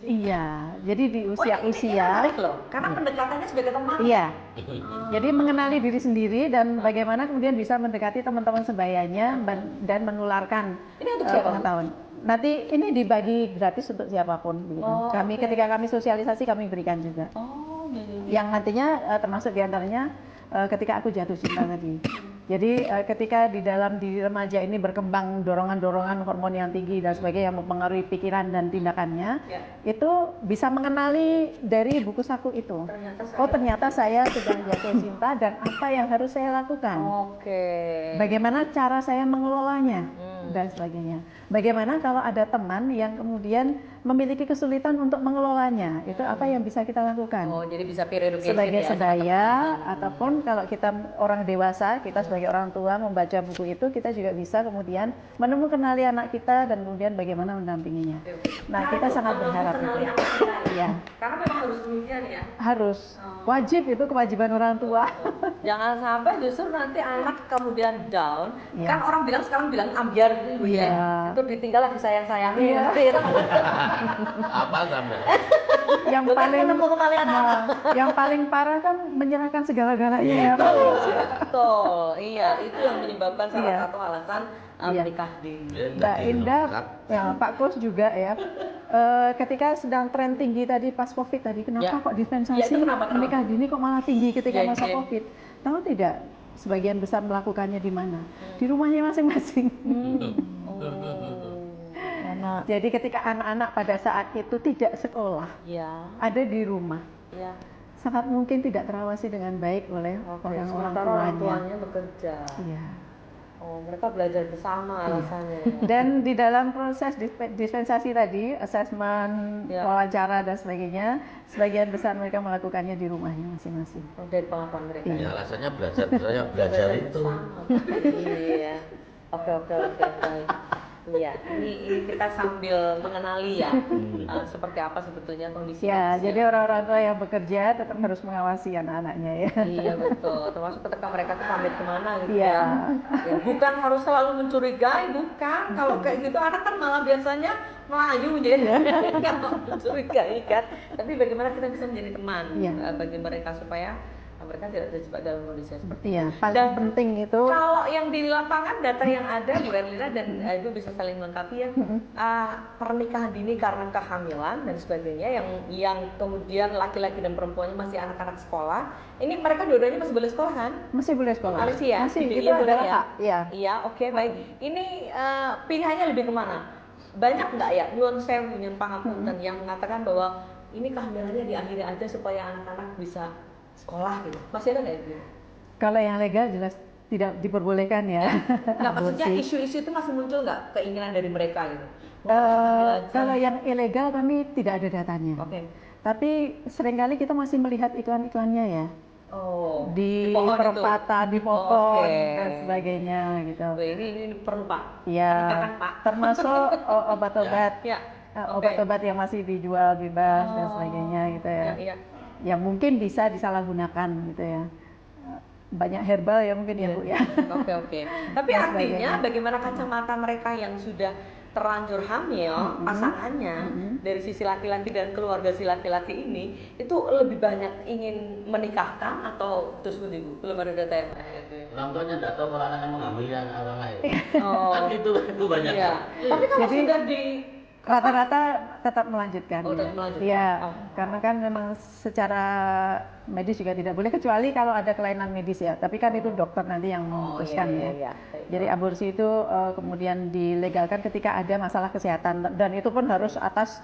Iya, jadi di usia-usia. Menarik loh, karena pendekatannya sebagai teman. Iya. Jadi mengenali diri sendiri dan bagaimana kemudian bisa mendekati teman-teman sebayanya dan menularkan Ini untuk siapa? pengetahuan. Nanti ini dibagi gratis untuk siapapun. Gitu. Oh, Ketika kami sosialisasi kami berikan juga. Oh, iya. Yang nantinya termasuk diantaranya ketika aku jatuh cinta tadi. Jadi ketika di remaja ini berkembang dorongan-dorongan hormon yang tinggi dan sebagainya yang mempengaruhi pikiran dan tindakannya, itu bisa mengenali dari buku saku itu. Ternyata saya sedang jatuh cinta dan apa yang harus saya lakukan. Oke. Bagaimana cara saya mengelolanya dan sebagainya. Bagaimana kalau ada teman yang kemudian memiliki kesulitan untuk mengelolanya, itu apa yang bisa kita lakukan? Oh, jadi bisa peer education Sebagai ya. sedaya ataupun kalau kita orang dewasa, kita sebagai orang tua membaca buku itu, kita juga bisa kemudian menemukan kenali anak kita dan kemudian bagaimana mendampinginya. Nah, kita sangat berharap itu. Iya, Karena memang harus demikian ya. harus wajib, itu kewajiban orang tua. Jangan sampai justru nanti anak kemudian down. Iya. Kan orang sekarang bilang ambiar gitu Iya. ya. Itu ditinggal lagi sayang-sayangin. Iya. Ngetir. Apa sampai? Yang Tuh kan paling ketemu kembali anak-anak. yang paling parah kan menyerahkan segala-galanya ya Pak. Betul, iya itu yang menyebabkan salah Iya. satu alasan Iya. menikah dini. Mbak Indah, ya, Pak Kus juga ya. Ketika sedang tren tinggi tadi pas COVID tadi, kenapa Ya. kok Ya, dispensasi itu kenapa? menikah dini kok malah tinggi ketika Ya, masa ya. COVID? Tahu tidak? Sebagian besar melakukannya di mana? Di rumahnya masing-masing. Karena Jadi ketika anak-anak pada saat itu tidak sekolah, Iya, ada di rumah, iya. sangat mungkin tidak terawasi dengan baik oleh Oke, orang-orang sementara orang tuanya. tuanya bekerja. Iya. Oh, mereka belajar bersama alasannya. Dan di dalam proses dispensasi tadi, asesmen, Ya. wawancara dan sebagainya, sebagian besar mereka melakukannya di rumahnya masing-masing. Oh, dari pengalaman mereka. Iya. Ya alasannya belajar, saya belajar itu. Iya. Oke, baik. Iya, ini kita sambil mengenali ya seperti apa sebetulnya kondisi Ya, manusia. jadi orang-orang tua yang bekerja tetap harus mengawasi anak-anaknya ya. Iya betul, termasuk ketika mereka tuh pamit kemana gitu Iya. ya. Bukan harus selalu mencurigai, bukan. Kalau kayak gitu anak kan malah biasanya melaju menjadi kalau mencurigai kan. Tapi bagaimana kita bisa menjadi teman Iya. bagi mereka supaya mereka tidak terjebak dalam kondisi seperti Iya, paling Dan penting itu kalau yang di lapangan data yang ada Bu Erlina dan Ibu bisa saling melengkapi ya pernikahan dini karena kehamilan dan sebagainya yang kemudian laki-laki dan perempuannya masih anak-anak sekolah ini mereka dua-duanya masih boleh sekolah kan? masih boleh sekolah. Masih ya? Masih, Iya, itu boleh adalah ya? hak. Iya. Iya, oke baik. Ini pilihannya lebih kemana? Banyak nggak ya nyuwun sewu nyuwun pangapunten yang mengatakan bahwa ini kehamilannya diakhiri aja supaya anak-anak bisa sekolah gitu. Masih ada nggak itu? Kalau yang legal jelas tidak diperbolehkan ya. Nggak, maksudnya Aborsi. isu-isu itu masih muncul nggak keinginan dari mereka gitu? Kalau yang ilegal kami tidak ada datanya. Oke. Tapi seringkali kita masih melihat iklan-iklannya ya. Oh. Di pohon itu? perempatan, di pohon Oke. dan sebagainya gitu. Wah, ini perlu Pak. Ya, Nikahkan, Pak. termasuk obat-obat, Ya. obat-obat yang masih dijual bebas dan Oh. sebagainya gitu ya. Iya. Yang mungkin bisa disalahgunakan gitu ya. Banyak herbal ya mungkin ya Bu ya. Oke. Tapi Dan artinya sebagainya. bagaimana kacamata mereka yang sudah terlanjur hamil pasangannya dari sisi laki-laki dan keluarga si laki-laki ini itu lebih banyak ingin menikahkan atau terus menunggu belum ada data yang Orang tuanya tidak tahu kalau anaknya mengambil yang anak lahir. Oh. Kan itu banyak. Iya. Tapi kalau Jadi- sudah di Rata-rata tetap melanjutkan. Oh, tetap melanjutkan. Iya, Oh. karena kan memang secara medis juga tidak boleh kecuali kalau ada kelainan medis ya. Tapi kan itu dokter nanti yang memutuskan ya. Iya. Jadi aborsi itu kemudian dilegalkan ketika ada masalah kesehatan dan itu pun harus atas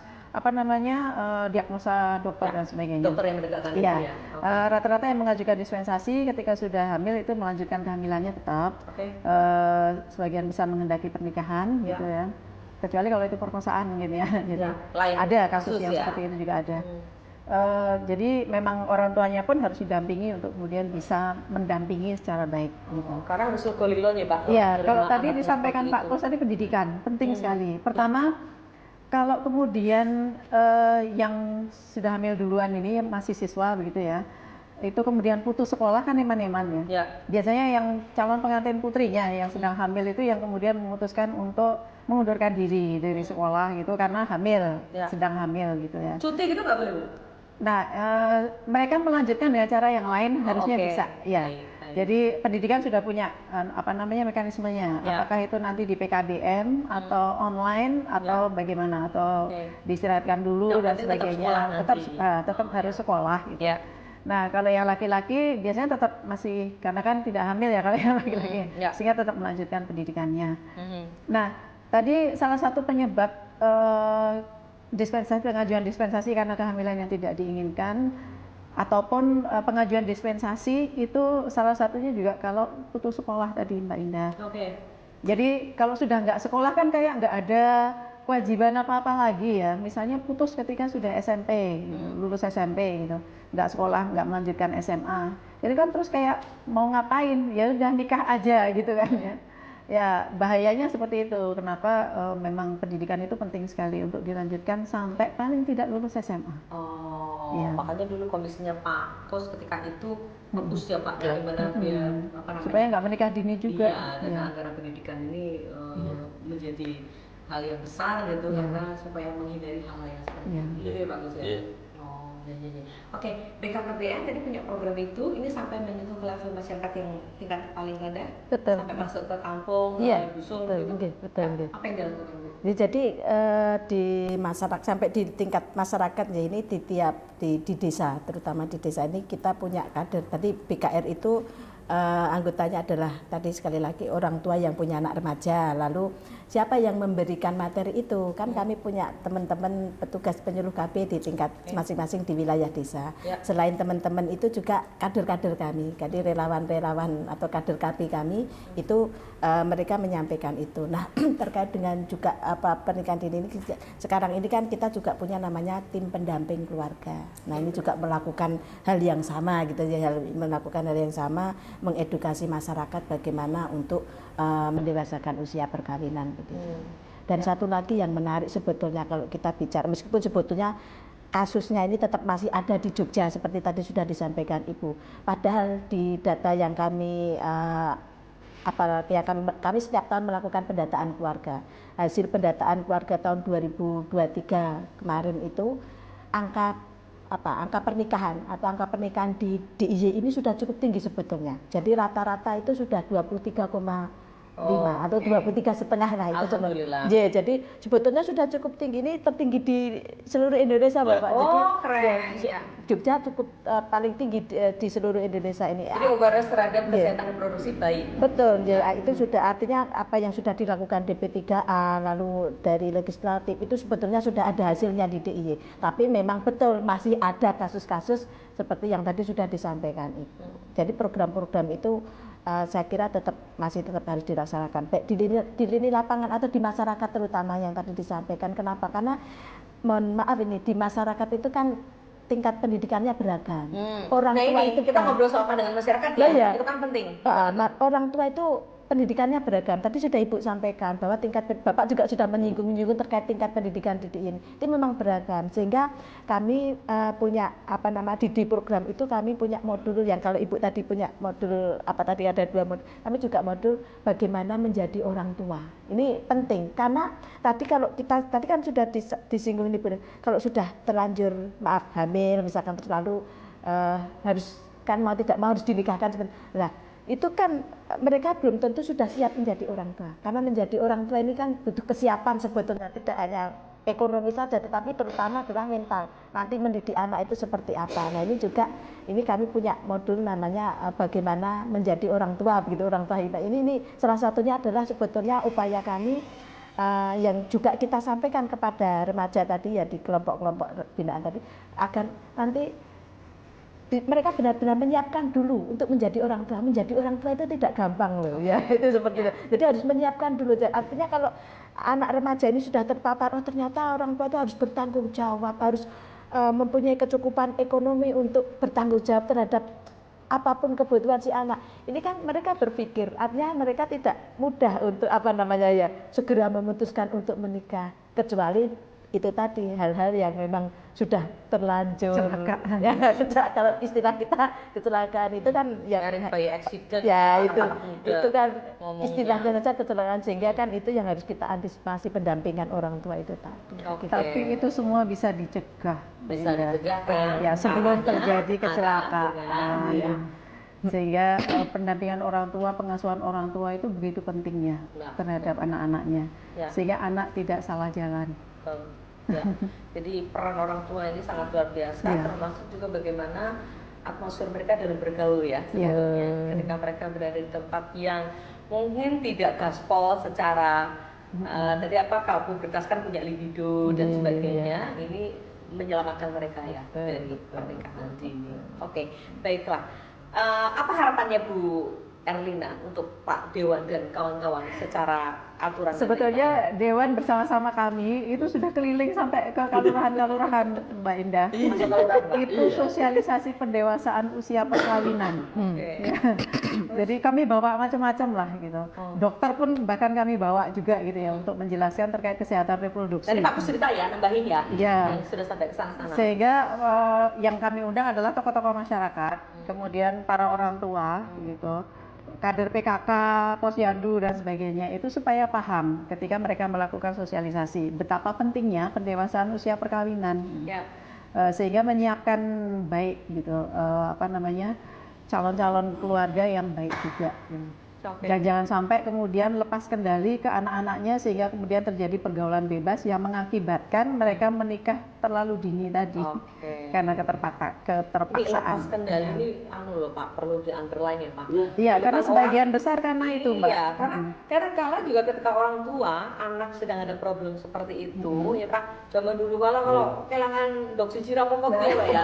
diagnosa dokter dan sebagainya. Dokter yang mendekatkan itu Iya. ya. Rata-rata yang mengajukan dispensasi ketika sudah hamil itu melanjutkan kehamilannya tetap. Oke. Sebagian besar menghendaki pernikahan Ya. gitu ya. Kecuali kalau itu perkosaan gitu ya. Jadi Ya, lain ada kasus kasus yang ya. seperti itu juga ada. Jadi memang orang tuanya pun harus didampingi untuk kemudian bisa mendampingi secara baik. Gitu. Karena harus golilon ya Pak. Iya, Menerima kalau tadi anaknya disampaikan seperti Pak itu. Kus tadi pendidikan penting sekali. Pertama, kalau kemudian yang sudah hamil duluan ini masih siswa begitu ya, itu kemudian putus sekolah kan eman-eman ya. Ya. Biasanya yang calon pengantin putrinya yang sedang hamil itu yang kemudian memutuskan untuk mengundurkan diri dari sekolah gitu karena hamil, Ya. sedang hamil gitu ya. Cuti gitu nggak boleh Bu? Nah, mereka melanjutkan dengan cara yang lain harusnya oke. bisa, ya. Baik. Jadi pendidikan sudah punya mekanismenya. Ya. Apakah itu nanti di PKBM atau online atau bagaimana atau Oke. diistirahatkan dulu Yang dan penting tetap sebagainya. sekolah Tetap nanti. tetap harus sekolah. Gitu. Ya. Nah, kalau yang laki-laki biasanya tetap masih karena kan tidak hamil ya kalau yang laki-laki, ya. sehingga tetap melanjutkan pendidikannya. Mhm. Nah, tadi salah satu penyebab pengajuan dispensasi karena kehamilan yang tidak diinginkan ataupun pengajuan dispensasi itu salah satunya juga kalau putus sekolah tadi Mbak Indah. Oke. Jadi kalau sudah nggak sekolah kan kayak nggak ada kewajiban apa-apa lagi ya. Misalnya putus ketika sudah SMP, lulus SMP gitu, nggak sekolah, nggak melanjutkan SMA. Jadi kan terus kayak mau ngapain? Ya udah nikah aja gitu kan ya. Ya bahayanya seperti itu. Kenapa memang pendidikan itu penting sekali untuk dilanjutkan sampai paling tidak lulus SMA. Oh, Iya. makanya dulu kondisinya Pak Kos ketika itu fokus ya Pak, bagaimana biar apa namanya? Supaya nggak menikah dini juga. Iya, dan Ya. anggaran pendidikan ini menjadi hal yang besar gitu karena supaya menghindari hal yang seperti Iya. itu ya bagus ya. Iya. Oh, ya. Oke, BKKBN tadi punya program itu, ini sampai menyentuh ke level masyarakat yang tingkat paling rendah, Betul. sampai masuk ke kampung, Iya, dusun betul, gitu. nggih, betul, nggih. Apa yang dilakukan Bu? Jadi di masyarakat sampai di tingkat masyarakat ya ini di tiap di desa, terutama di desa ini kita punya kader. Tadi BKR itu anggotanya adalah tadi sekali lagi orang tua yang punya anak remaja. Lalu siapa yang memberikan materi itu? Kan kami punya teman-teman petugas penyuluh KB di tingkat masing-masing di wilayah desa. Ya. Selain teman-teman itu juga kader-kader kami, jadi relawan-relawan atau kader KB kami itu mereka menyampaikan itu. Nah terkait dengan juga pernikahan dini ini sekarang ini kan kita juga punya namanya tim pendamping keluarga. Nah ini juga melakukan hal yang sama gitu ya, melakukan hal yang sama, mengedukasi masyarakat bagaimana untuk mendewasakan usia perkawinan begitu. Dan satu lagi yang menarik sebetulnya kalau kita bicara, meskipun sebetulnya kasusnya ini tetap masih ada di Jogja seperti tadi sudah disampaikan Ibu. Padahal di data yang kami kami setiap tahun melakukan pendataan keluarga. Hasil pendataan keluarga tahun 2023 kemarin itu angka pernikahan atau angka pernikahan di DIY ini sudah cukup tinggi sebetulnya. Jadi rata-rata itu sudah 23,5 atau 23,5 lah itu. Alhamdulillah. Ya, jadi sebetulnya sudah cukup tinggi, ini tertinggi di seluruh Indonesia Bapak. Jadi keren. Ya. Jogja cukup paling tinggi di seluruh Indonesia ini. Jadi awareness terhadap kesehatan reproduksi bayi. Betul, ya, itu sudah artinya apa yang sudah dilakukan DP3A lalu dari legislatif itu sebetulnya sudah ada hasilnya di DIY. Tapi memang betul masih ada kasus-kasus seperti yang tadi sudah disampaikan itu. Jadi program-program itu saya kira masih tetap harus dilaksanakan baik di lini lapangan atau di masyarakat terutama yang tadi disampaikan. Kenapa? Karena mohon maaf ini di masyarakat itu kan tingkat pendidikannya beragam. Orang Nah tua ini itu kita ngobrol soal pandangan masyarakat Lah, ya, ya. itu kan penting. Orang tua itu pendidikannya beragam. Tadi sudah Ibu sampaikan bahwa Bapak juga sudah menyinggung terkait tingkat pendidikan didik ini. Itu memang beragam. Sehingga kami punya di program itu kami punya modul yang kalau Ibu tadi punya modul tadi ada 2 modul. Kami juga modul bagaimana menjadi orang tua. Ini penting karena tadi kan sudah disinggung ini, kalau sudah terlanjur hamil misalkan terlalu harus kan mau tidak mau harus dinikahkan. Nah, itu kan mereka belum tentu sudah siap menjadi orang tua. Karena menjadi orang tua ini kan butuh kesiapan sebetulnya, tidak hanya ekonomi saja tetapi terutama adalah mental. Nanti mendidik anak itu seperti apa. Nah, ini kami punya modul namanya bagaimana menjadi orang tua begitu, orang tua hebat. Ini salah satunya adalah sebetulnya upaya kami yang juga kita sampaikan kepada remaja tadi ya di kelompok-kelompok binaan tadi agar nanti mereka benar-benar menyiapkan dulu untuk menjadi orang tua. Menjadi orang tua itu tidak gampang loh ya, itu seperti itu. Jadi harus menyiapkan dulu. Artinya kalau anak remaja ini sudah terpapar, oh ternyata orang tua itu harus bertanggung jawab, harus mempunyai kecukupan ekonomi untuk bertanggung jawab terhadap apapun kebutuhan si anak. Ini kan mereka berpikir, artinya mereka tidak mudah untuk segera memutuskan untuk menikah, kecuali itu tadi hal-hal yang memang sudah terlanjur ya, kalau istilah kita kecelakaan itu kan Married by accident. ya itu kan ngomongnya. istilahnya saja kecelakaan, sehingga kan itu yang harus kita antisipasi pendampingan orang tua itu tadi. Oke. Tapi itu semua bisa dicegah. Bisa dicegah kan? Ya, sebelum Ada terjadi kecelakaan. ya. Sehingga pendampingan orang tua, pengasuhan orang tua itu begitu pentingnya Nah. terhadap anak-anaknya. Ya. Sehingga anak tidak salah jalan. Ya. Jadi peran orang tua ini sangat luar biasa, Ya. termasuk juga bagaimana atmosfer mereka dalam bergaul ya. Ya. Sebetulnya. Ketika mereka berada di tempat yang mungkin tidak gaspol secara tadi pubertas kan punya libido dan sebagainya, ini menyelamatkan mereka ya dari pernikahan dini. Oke, baiklah. Apa harapannya Bu Erlina untuk Pak Dewan dan kawan-kawan secara aturan? Sebetulnya Dewan bersama-sama kami itu sudah keliling sampai ke kelurahan-kelurahan, Mbak Indah. Itu sosialisasi pendewasaan usia perkawinan. Oke. Ya. Jadi kami bawa macam-macam lah gitu. Dokter pun bahkan kami bawa juga gitu ya untuk menjelaskan terkait kesehatan reproduksi. Tadi Pak cerita ya, nambahin ya. Iya. Yang sudah sampai ke sana. Sehingga yang kami undang adalah tokoh-tokoh masyarakat, kemudian para orang tua gitu. kader PKK, Posyandu dan sebagainya itu supaya paham ketika mereka melakukan sosialisasi betapa pentingnya pendewasaan usia perkawinan. Ya. Sehingga menyiapkan baik gitu calon-calon keluarga yang baik juga. Oke. Dan jangan sampai kemudian lepas kendali ke anak-anaknya sehingga kemudian terjadi pergaulan bebas yang mengakibatkan mereka menikah terlalu dini tadi. Oke. Karena Ini keterpaksaan. lepas kendali ini loh Pak, perlu di underline ya Pak. Iya, karena Kan sebagian besar karena itu, Mbak. Iya, karena kala juga ketika orang tua anak sedang ada problem seperti itu ya Pak, zaman dulu kalau kehilangan doksi jirang apa gitu ya.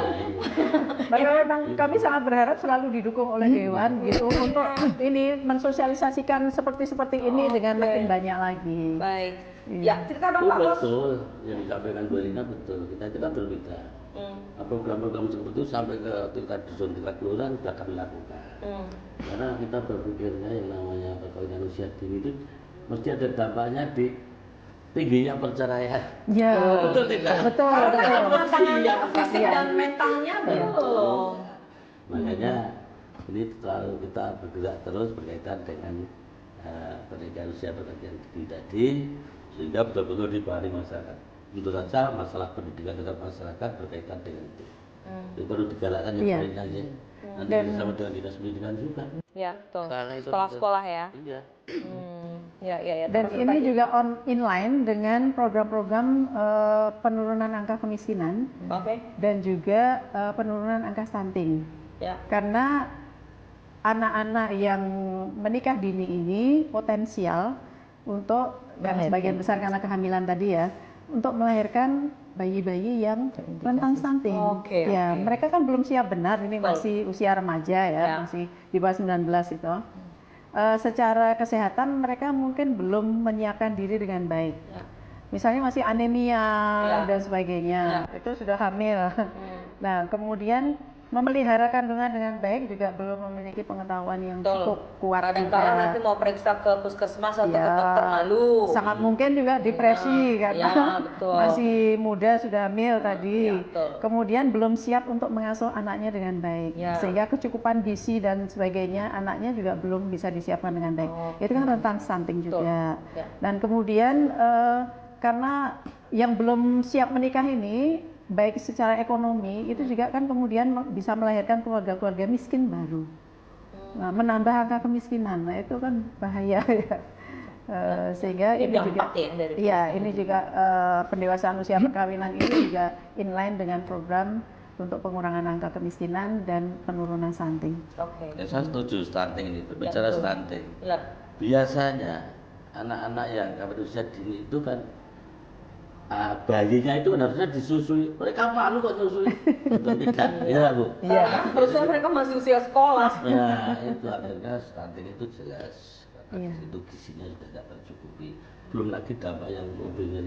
Maka memang kami sangat berharap selalu didukung oleh Dewan gitu untuk ini mensosialisasikan seperti ini dengan makin banyak lagi. Baik. Iya. Ya, cerita dong Pak Bos. Betul, yang disampaikan Bu Rina betul. Kita itu kan berbeda. Program-program seperti itu sampai ke tingkat dusun, tingkat kelurahan sudah kami lakukan. Karena kita berpikirnya yang namanya perkawinan usia dini itu mesti ada dampaknya di tingginya perceraian. Ya, Betul tidak? betul. Tantangannya fisik dan mentalnya belum. Makanya ini selalu kita bergerak terus berkaitan dengan pernikahan usia perkawinan dini tadi, sehingga betul-betul dipahami masyarakat. Tentu saja masalah pendidikan terhadap masyarakat berkaitan dengan itu. Itu perlu digalakkan Iya. ya Nanti bersama dengan dinas pendidikan juga. Ya, betul. Karena itu Sekolah-sekolah ya. Iya. Ya. Dan ini juga inline dengan program-program penurunan angka kemiskinan Oke. dan juga penurunan angka stunting. Ya. Karena anak-anak yang menikah dini ini potensial untuk dan sebagian besar karena kehamilan tadi ya, untuk melahirkan bayi-bayi yang rentan stunting. Oke, Ya, oke. mereka kan belum siap benar, ini Betul. masih usia remaja ya, Ya. masih di bawah 19 itu. Secara kesehatan mereka mungkin belum menyiapkan diri dengan baik. Ya. Misalnya masih anemia Ya. dan sebagainya, itu sudah hamil. Nah, kemudian memelihara kandungan dengan baik juga belum memiliki pengetahuan yang cukup kuat Kadang-kadang juga. nanti mau periksa ke puskesmas atau Ya, ke dokter malu. sangat mungkin juga depresi karena ya, betul. masih muda sudah hamil tadi. Ya, betul. Kemudian belum siap untuk mengasuh anaknya dengan baik, Ya. sehingga kecukupan gizi dan sebagainya anaknya juga belum bisa disiapkan dengan baik. Oh, Itu kan rentan stunting betul. juga. Ya. Dan kemudian karena yang belum siap menikah ini baik secara ekonomi itu juga kan kemudian bisa melahirkan keluarga-keluarga miskin baru. Nah, menambah angka kemiskinan, nah itu kan bahaya ya. Sehingga ini juga, dampak ya dari iya ini juga pendewasaan usia perkawinan ini juga inline dengan program untuk pengurangan angka kemiskinan dan penurunan stunting. Oke. Ya, saya setuju stunting ini, berbicara betul. stunting. Ya. Biasanya anak-anak yang kawin usia dini itu kan bayinya itu kan harusnya disusui. Mereka malu kok nyusui. Betul tidak? Iya, Bu. Iya. Harusnya mereka masih usia sekolah. Ya, itu akhirnya stunting itu jelas. Karena Iya. itu gizinya sudah tidak tercukupi. Belum lagi dampak yang mobilnya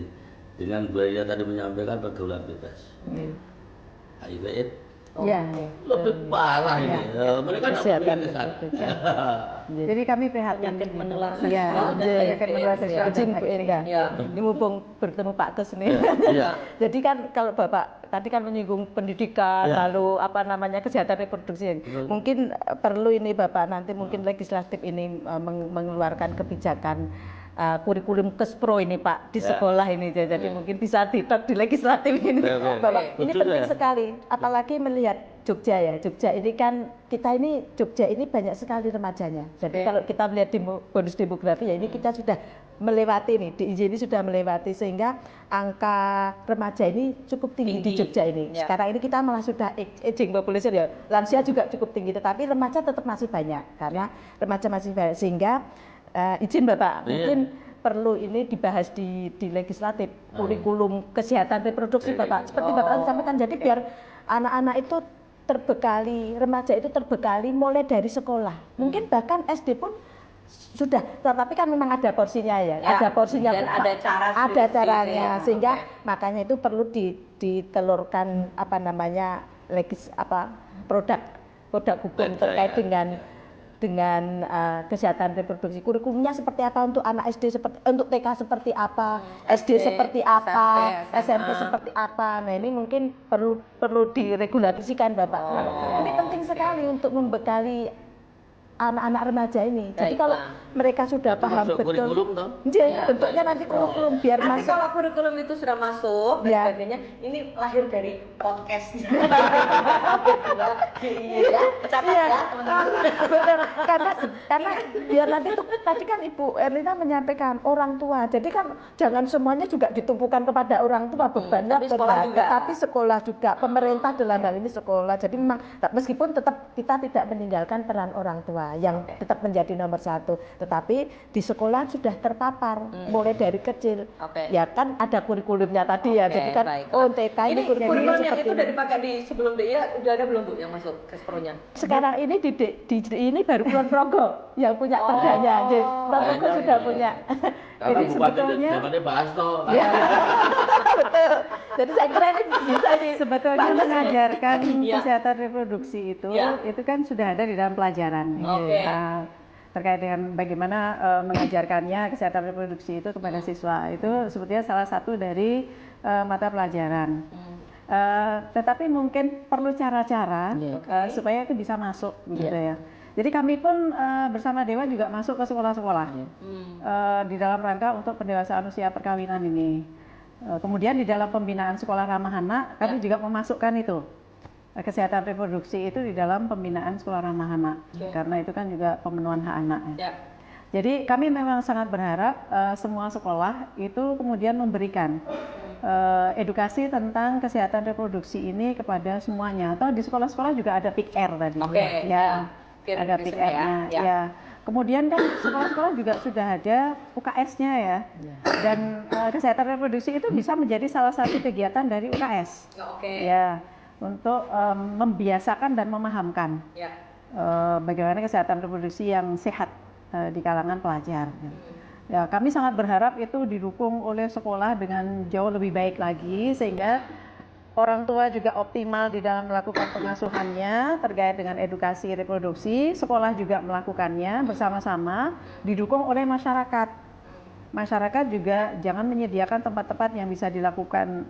dengan Bu Ria tadi menyampaikan pergaulan bebas. HIV AIDS Iya. lebih parah ini. Ya, mereka tidak Kesehatan. memikirkan. Jadi kami prihatin. Penyakit menular Iya, seksual dan penyakit menular HIV. seksual. Izin Bu Erika, Ya. ini mumpung bertemu Pak Tes nih. Iya. Jadi kan kalau Bapak tadi kan menyinggung pendidikan, Ya. lalu apa namanya kesehatan reproduksi. Mungkin perlu ini Bapak nanti mungkin legislatif ini mengeluarkan kebijakan kurikulum Kespro ini Pak di Ya. sekolah ini. Jadi mungkin bisa ditot di legislatif ini. Oke. Bapak, ini Betul penting ya. sekali. Apalagi melihat Jogja ya. Jogja ini kan Jogja ini banyak sekali remajanya. Jadi kalau kita melihat bonus demografi ya ini kita sudah melewati nih, di ini sudah melewati sehingga angka remaja ini cukup tinggi di Jogja ini. Ya. Sekarang ini kita malah sudah aging population ya, lansia juga cukup tinggi, tetapi remaja tetap masih banyak karena remaja masih banyak sehingga izin Bapak, mungkin perlu ini dibahas di legislatif kurikulum kesehatan reproduksi Bapak. Seperti Bapak sampaikan, jadi biar anak-anak itu terbekali, remaja itu terbekali mulai dari sekolah. Mungkin bahkan SD pun sudah, tetapi kan memang ada porsinya ya, Ya, ada porsinya, dan ada cara ada sendiri, caranya, ya. sehingga Oke. makanya itu perlu ditelurkan produk hukum terkait dengan kesehatan reproduksi. Kurikulumnya seperti apa untuk anak SD, untuk TK seperti apa, SD seperti apa, SMP seperti apa. Nah ini mungkin perlu diregulasikan Bapak. Ini penting sekali untuk membekali anak-anak remaja ini. Jadi kalau mereka sudah paham Masuk betul, kurikulum toh? bentuknya nanti kurikulum biar Nanti masuk. kalau kurikulum itu sudah masuk dan Ya. sebagainya, ini lahir dari podcast. Iya ya, catat Iya. ya teman-teman. Benar. karena biar nanti tuh tadi kan Ibu Erlina menyampaikan orang tua. Jadi kan jangan semuanya juga ditumpukan kepada orang tua bebannya tapi sekolah berat, juga. tapi sekolah juga, pemerintah dalam hal ini sekolah. Jadi memang meskipun tetap kita tidak meninggalkan peran orang tua yang tetap menjadi nomor satu, tetapi di sekolah sudah terpapar mulai dari kecil. Oke. Ya kan ada kurikulumnya tadi ya. Oke, Jadi kan baik. oh TK ini kurikulumnya kurikulum yang seperti itu ini. udah dipakai di sebelum DIA udah ada belum Bu yang masuk ke pronya? Sekarang ini di ini baru Kulon Progo yang punya perdanya. Jadi Kulon Progo sudah punya. Karena Jadi bupati sebetulnya zamannya Pak Hasto. ya, betul. Jadi saya kira ini bisa nih. Sebetulnya mengajarkan Iya. kesehatan reproduksi itu kan sudah ada di dalam pelajaran. Oke. Terkait dengan bagaimana mengajarkannya kesehatan reproduksi itu kepada siswa itu sebetulnya salah satu dari mata pelajaran. Tetapi mungkin perlu cara-cara supaya itu bisa masuk gitu ya. Jadi kami pun bersama Dewa juga masuk ke sekolah-sekolah di dalam rangka untuk pendewasaan usia perkawinan ini. Kemudian di dalam pembinaan sekolah ramah anak kami juga memasukkan itu kesehatan reproduksi itu di dalam pembinaan sekolah ramah anak karena itu kan juga pemenuhan hak anak. Ya. Jadi kami memang sangat berharap semua sekolah itu kemudian memberikan edukasi tentang kesehatan reproduksi ini kepada semuanya. Atau di sekolah-sekolah juga ada PIK-R tadi. Oke. Ya, Peer ada education PIK-R-nya. ya. Ya. Kemudian kan sekolah-sekolah juga sudah ada UKS-nya ya. Dan kesehatan reproduksi itu bisa menjadi salah satu kegiatan dari UKS. Oke. Ya, untuk membiasakan dan memahamkan Ya. bagaimana kesehatan reproduksi yang sehat di kalangan pelajar. Ya, kami sangat berharap itu didukung oleh sekolah dengan jauh lebih baik lagi sehingga orang tua juga optimal di dalam melakukan pengasuhannya terkait dengan edukasi reproduksi, sekolah juga melakukannya bersama-sama didukung oleh masyarakat. Masyarakat juga jangan menyediakan tempat-tempat yang bisa dilakukan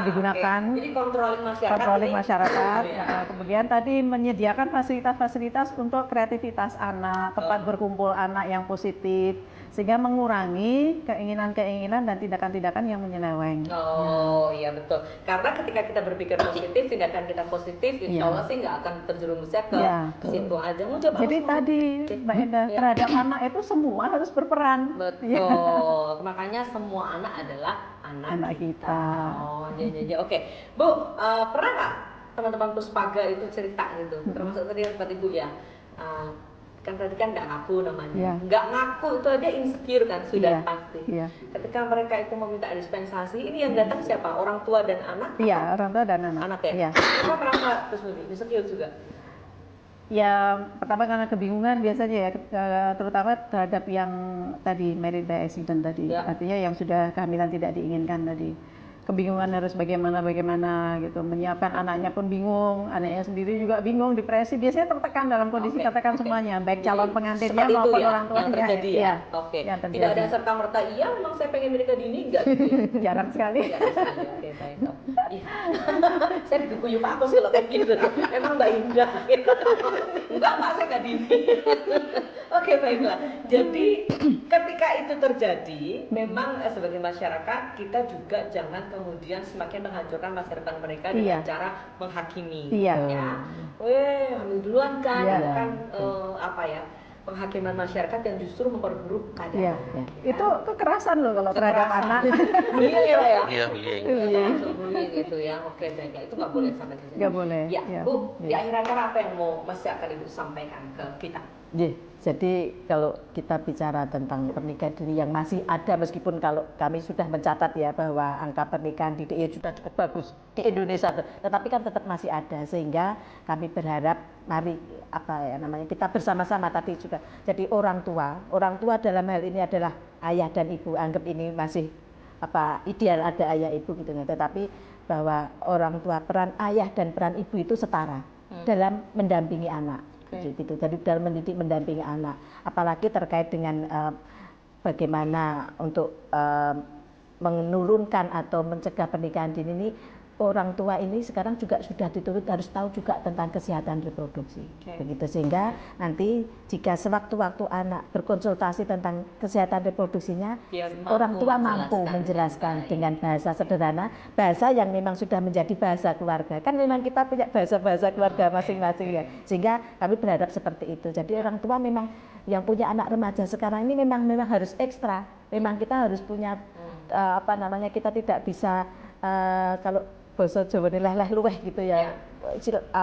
digunakan Oke. Jadi controlling kontroling ini. masyarakat. Ya. Kemudian tadi menyediakan fasilitas-fasilitas untuk kreativitas anak, tempat berkumpul anak yang positif, sehingga mengurangi keinginan-keinginan dan tindakan-tindakan yang menyeleweng. Oh iya betul. Karena ketika kita berpikir positif, tindakan kita positif, insya Iya. Allah sih nggak akan terjerumusnya ke Iya, situ aja. Mau coba Jadi langsung. tadi Mbak Endah, Ya. terhadap anak itu semua harus berperan. Betul. Ya. Makanya semua anak adalah Anak kita. Oh iya iya iya. Oke. Bu, pernah nggak teman-teman Puspaga itu cerita gitu? Termasuk tadi buat Ibu ya. Kan tadi kan nggak ngaku namanya. Iya. Nggak ngaku itu aja insecure kan sudah Iya, pasti. iya. Ketika mereka itu meminta dispensasi, ini yang datang siapa? Orang tua dan anak? Iya, orang tua dan anak. Anak ya? Iya. Apa merasa terus insecure juga? Ya, pertama karena kebingungan biasanya ya, terutama terhadap yang tadi married by accident tadi, Ya. artinya yang sudah kehamilan tidak diinginkan tadi. Kebingungan harus bagaimana gitu, menyiapkan anaknya pun bingung, anaknya sendiri juga bingung, depresi, biasanya tertekan dalam kondisi Oke. katakan semuanya, baik calon pengantinnya Seperti itu maupun ya, orang yang tuanya. terjadi ya? Iya, Oke. yang Tidak terjadi. ada serta merta iya memang saya pengen menikah dini enggak gitu. Ya? Jarang sekali. Iya, oke baik. Iya. Saya diguyu Pak Agus kalau kayak gitu. Emang Mbak Indah. Enggak Pak, saya enggak dini. Oke baiklah. Jadi ketika itu terjadi, memang sebagai masyarakat kita juga jangan kemudian semakin menghancurkan masa depan mereka dengan Iya. cara menghakimi. Iya. Ya. Weh, hamil duluan kan, Iya. itu kan apa ya? Penghakiman masyarakat yang justru memperburuk Iya. keadaan. Itu kekerasan loh kalau terhadap anak. Iya ya. Iya, bullying. Langsung bullying gitu ya. Oke, baik. Itu nggak boleh sampai ke situ. Nggak boleh. Ya, Iya. Bu, di Iya. akhir acara apa yang mau masih akan Ibu sampaikan ke kita? Jadi kalau kita bicara tentang pernikahan dini yang masih ada, meskipun kalau kami sudah mencatat ya bahwa angka pernikahan di DIY sudah cukup bagus di Indonesia, tetapi kan tetap masih ada, sehingga kami berharap mari kita bersama-sama tadi juga jadi orang tua dalam hal ini adalah ayah dan ibu, anggap ini masih ideal ada ayah ibu gitu, tetapi bahwa orang tua, peran ayah dan peran ibu itu setara dalam mendampingi anak. Gitu. Jadi dalam mendidik mendampingi anak, apalagi terkait dengan bagaimana untuk menurunkan atau mencegah pernikahan dini ini, orang tua ini sekarang juga sudah dituntut harus tahu juga tentang kesehatan reproduksi. Begitu, sehingga nanti jika sewaktu-waktu anak berkonsultasi tentang kesehatan reproduksinya, orang tua mampu menjelaskan dengan bahasa sederhana, bahasa yang memang sudah menjadi bahasa keluarga. Kan memang kita punya bahasa-bahasa keluarga masing-masing ya. Sehingga kami berharap seperti itu. Jadi orang tua memang yang punya anak remaja sekarang ini memang harus ekstra. Memang kita harus punya kita tidak bisa kalau bahasa Jawa ini leh-leh luweh gitu ya.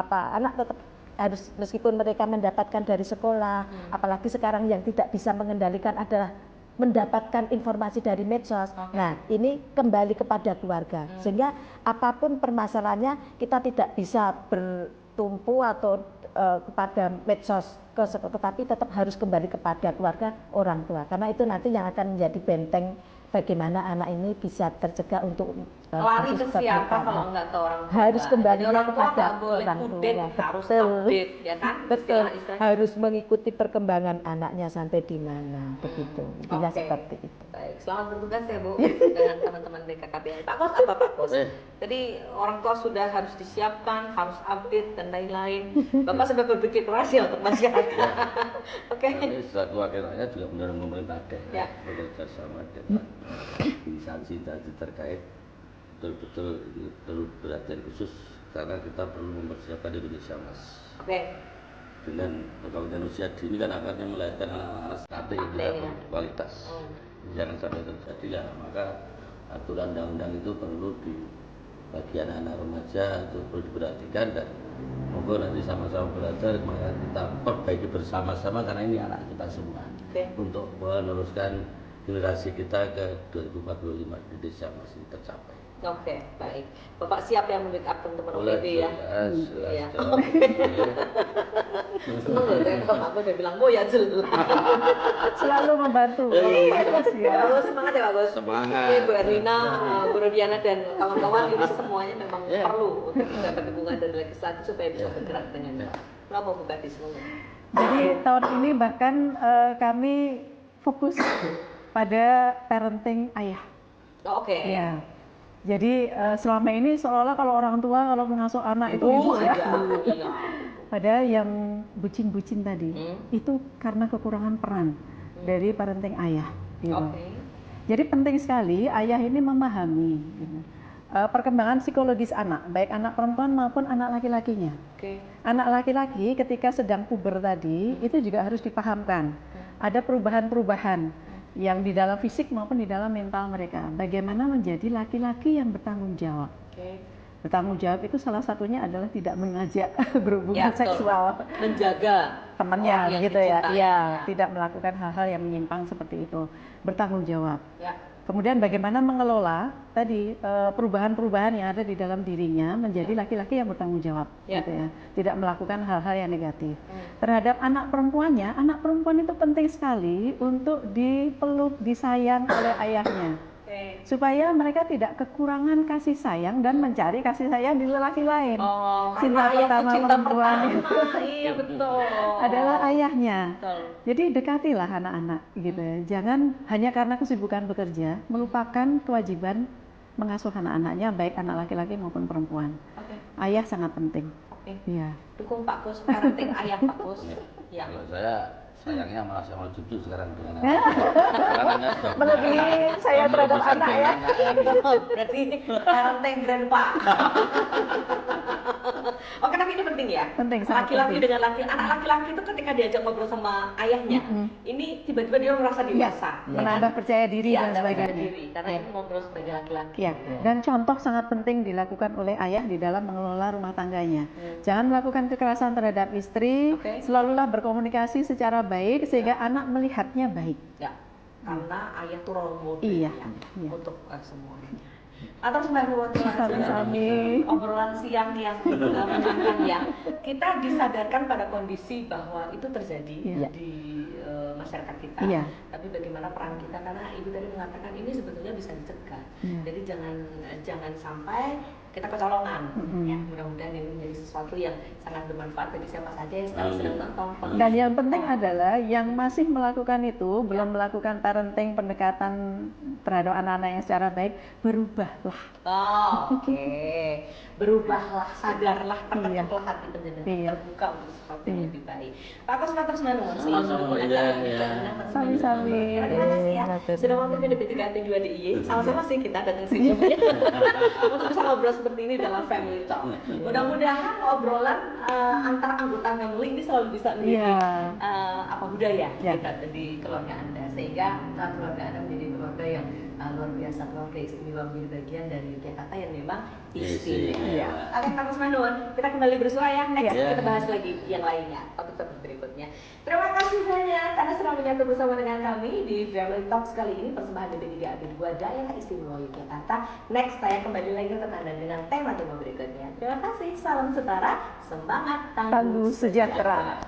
Anak tetap harus, meskipun mereka mendapatkan dari sekolah, apalagi sekarang yang tidak bisa mengendalikan adalah mendapatkan informasi dari medsos. Nah, ini kembali kepada keluarga. Sehingga apapun permasalahannya kita tidak bisa bertumpu atau kepada medsos, tetapi tetap harus kembali kepada keluarga, orang tua. Karena itu nanti yang akan menjadi benteng bagaimana anak ini bisa tercegah untuk lari ke siapa kalau enggak ke orang tua. Harus kembali orang tua kepada nggak boleh orang update, tua. harus Betul. update, ya kan? Betul, Istilahnya. harus mengikuti perkembangan anaknya sampai di mana, begitu. Intinya Oke. seperti itu. Baik, selamat bertugas ya Bu dengan teman-teman BKKBN. Pak Kos apa Pak Kos? Jadi orang tua sudah harus disiapkan, harus update dan lain-lain. Bapak sudah berpikir keras ya untuk masyarakat. Oke. Ini selaku wakil rakyat juga mendorong pemerintah daerah Ya. bekerja sama dengan instansi tadi terkait betul-betul perlu perhatian khusus karena kita perlu mempersiapkan Indonesia Mas. Oke. Dengan perkawinan usia dini kan akhirnya melahirkan anak-anak stunting yang berkualitas. Jangan sampai terjadi lah, maka aturan undang-undang itu perlu di bagian anak remaja itu perlu diperhatikan dan moga nanti sama-sama belajar maka kita perbaiki bersama-sama karena ini anak kita semua untuk meneruskan generasi kita ke 2045 Indonesia masih tercapai. Oke, baik. Bapak siap ya membackup teman-teman OPD ya? Iya. Senang loh, saya Bapak udah bilang mau ya jelas. Selalu membantu. Bagus, semangat ya Pak Gus. Semangat. Ini Bu Erlina, Bu Rudiana dan kawan-kawan ini semuanya memang perlu untuk mendapat dukungan dari legislatif supaya bisa bergerak dengan berapa Bu Gadis semuanya. Jadi tahun ini bahkan kami fokus pada parenting ayah. Oh, oke. Ya. Jadi selama ini seolah-olah kalau orang tua kalau mengasuh anak itu ibu ya. Iya. Padahal yang bucin-bucin tadi itu karena kekurangan peran dari parenting ayah. Gitu. Oke. Jadi penting sekali ayah ini memahami gitu, perkembangan psikologis anak, baik anak perempuan maupun anak laki-lakinya. Oke. Anak laki-laki ketika sedang puber tadi itu juga harus dipahamkan. Ada perubahan-perubahan yang di dalam fisik maupun di dalam mental mereka. Bagaimana menjadi laki-laki yang bertanggung jawab. Oke. Bertanggung jawab itu salah satunya adalah tidak mengajak berhubungan Ya, betul. seksual Menjaga temannya orang yang gitu ya. dicintai. Iya, tidak melakukan hal-hal yang menyimpang seperti itu. Bertanggung jawab. Ya. Kemudian bagaimana mengelola tadi perubahan-perubahan yang ada di dalam dirinya menjadi laki-laki yang bertanggung jawab, Ya. gitu ya. Tidak melakukan hal-hal yang negatif. Terhadap anak perempuannya, anak perempuan itu penting sekali untuk dipeluk, disayang oleh ayahnya. Oke. Supaya mereka tidak kekurangan kasih sayang dan mencari kasih sayang di lelaki lain. Oh, Cinta karena ayah itu pertama cinta perempuan pertama. Iya betul. adalah ayahnya. Betul. Jadi dekatilah anak-anak gitu ya. Jangan hanya karena kesibukan bekerja melupakan kewajiban mengasuh anak-anaknya baik anak laki-laki maupun perempuan. Oke. Ayah sangat penting. Oke. Iya. Dukung Pak Gus, parenting ayah Pak Gus. Ya. Kalau saya sayangnya malah sama cucu sekarang dengan anak. Karena sudah Melebihi saya terhadap anak ya. Berarti parenting grandpa. Oke, tapi ini penting ya. Penting, sangat Laki-laki penting. dengan anak laki-laki itu ketika diajak ngobrol sama ayahnya, ini tiba-tiba dia merasa dewasa. ya Menambah kan? percaya diri Iya, dan menambah percaya sebagainya. diri, karena ini ngobrol sebagai laki-laki. Ya, dan contoh sangat penting dilakukan oleh ayah di dalam mengelola rumah tangganya. Jangan melakukan kekerasan terhadap istri, Oke. selalulah berkomunikasi secara baik sehingga anak melihatnya baik. Ya, karena ayah tuh role model Iya, ya, iya. untuk semuanya. Atau sembari Sami-sami. obrolan siang yang menyenangkan ya. Kita disadarkan pada kondisi bahwa itu terjadi Iya. di masyarakat kita. Iya. Tapi bagaimana peran kita, karena ibu tadi mengatakan ini sebetulnya bisa dicegah. Iya. Jadi jangan sampai kita kecolongan. Ya, mudah-mudahan ini menjadi sesuatu yang sangat bermanfaat bagi siapa saja yang sekarang sedang nonton. Dan yang penting adalah yang masih melakukan itu, belum melakukan parenting, pendekatan terhadap anak-anak yang secara baik, berubahlah. Oh, oke. Berubahlah, sadarlah, terketuklah hati penjenengan, Iya. terbuka untuk sesuatu yang lebih baik. Pak Kos nuwun Sama-sama, iya. Sami-sami. Terima kasih ya. Sudah mampir ke DP3T2 DIY. Sama-sama sih kita datang sini. Untuk bisa ngobrol seperti ini dalam family talk. Mudah-mudahan obrolan antara anggota family ini selalu bisa menjadi budaya kita di keluarga Anda, sehingga keluarga Anda menjadi keluarga yang luar biasa, keluarga istimewa, menjadi bagian dari Yogyakarta yang memang istimewa. Iya. Oke, Pak Kusmanun, kita kembali bersua ya. Next Iya. kita bahas lagi yang lainnya, topik-topik berikutnya. Terima kasih banyak karena sudah menyatu bersama dengan kami di Family Talks kali ini, persembahan DP3T2 Daerah Istimewa Yogyakarta. Next saya kembali lagi untuk Anda dengan tema-tema berikutnya. Terima kasih, salam setara, semangat, Tangguh sejahtera.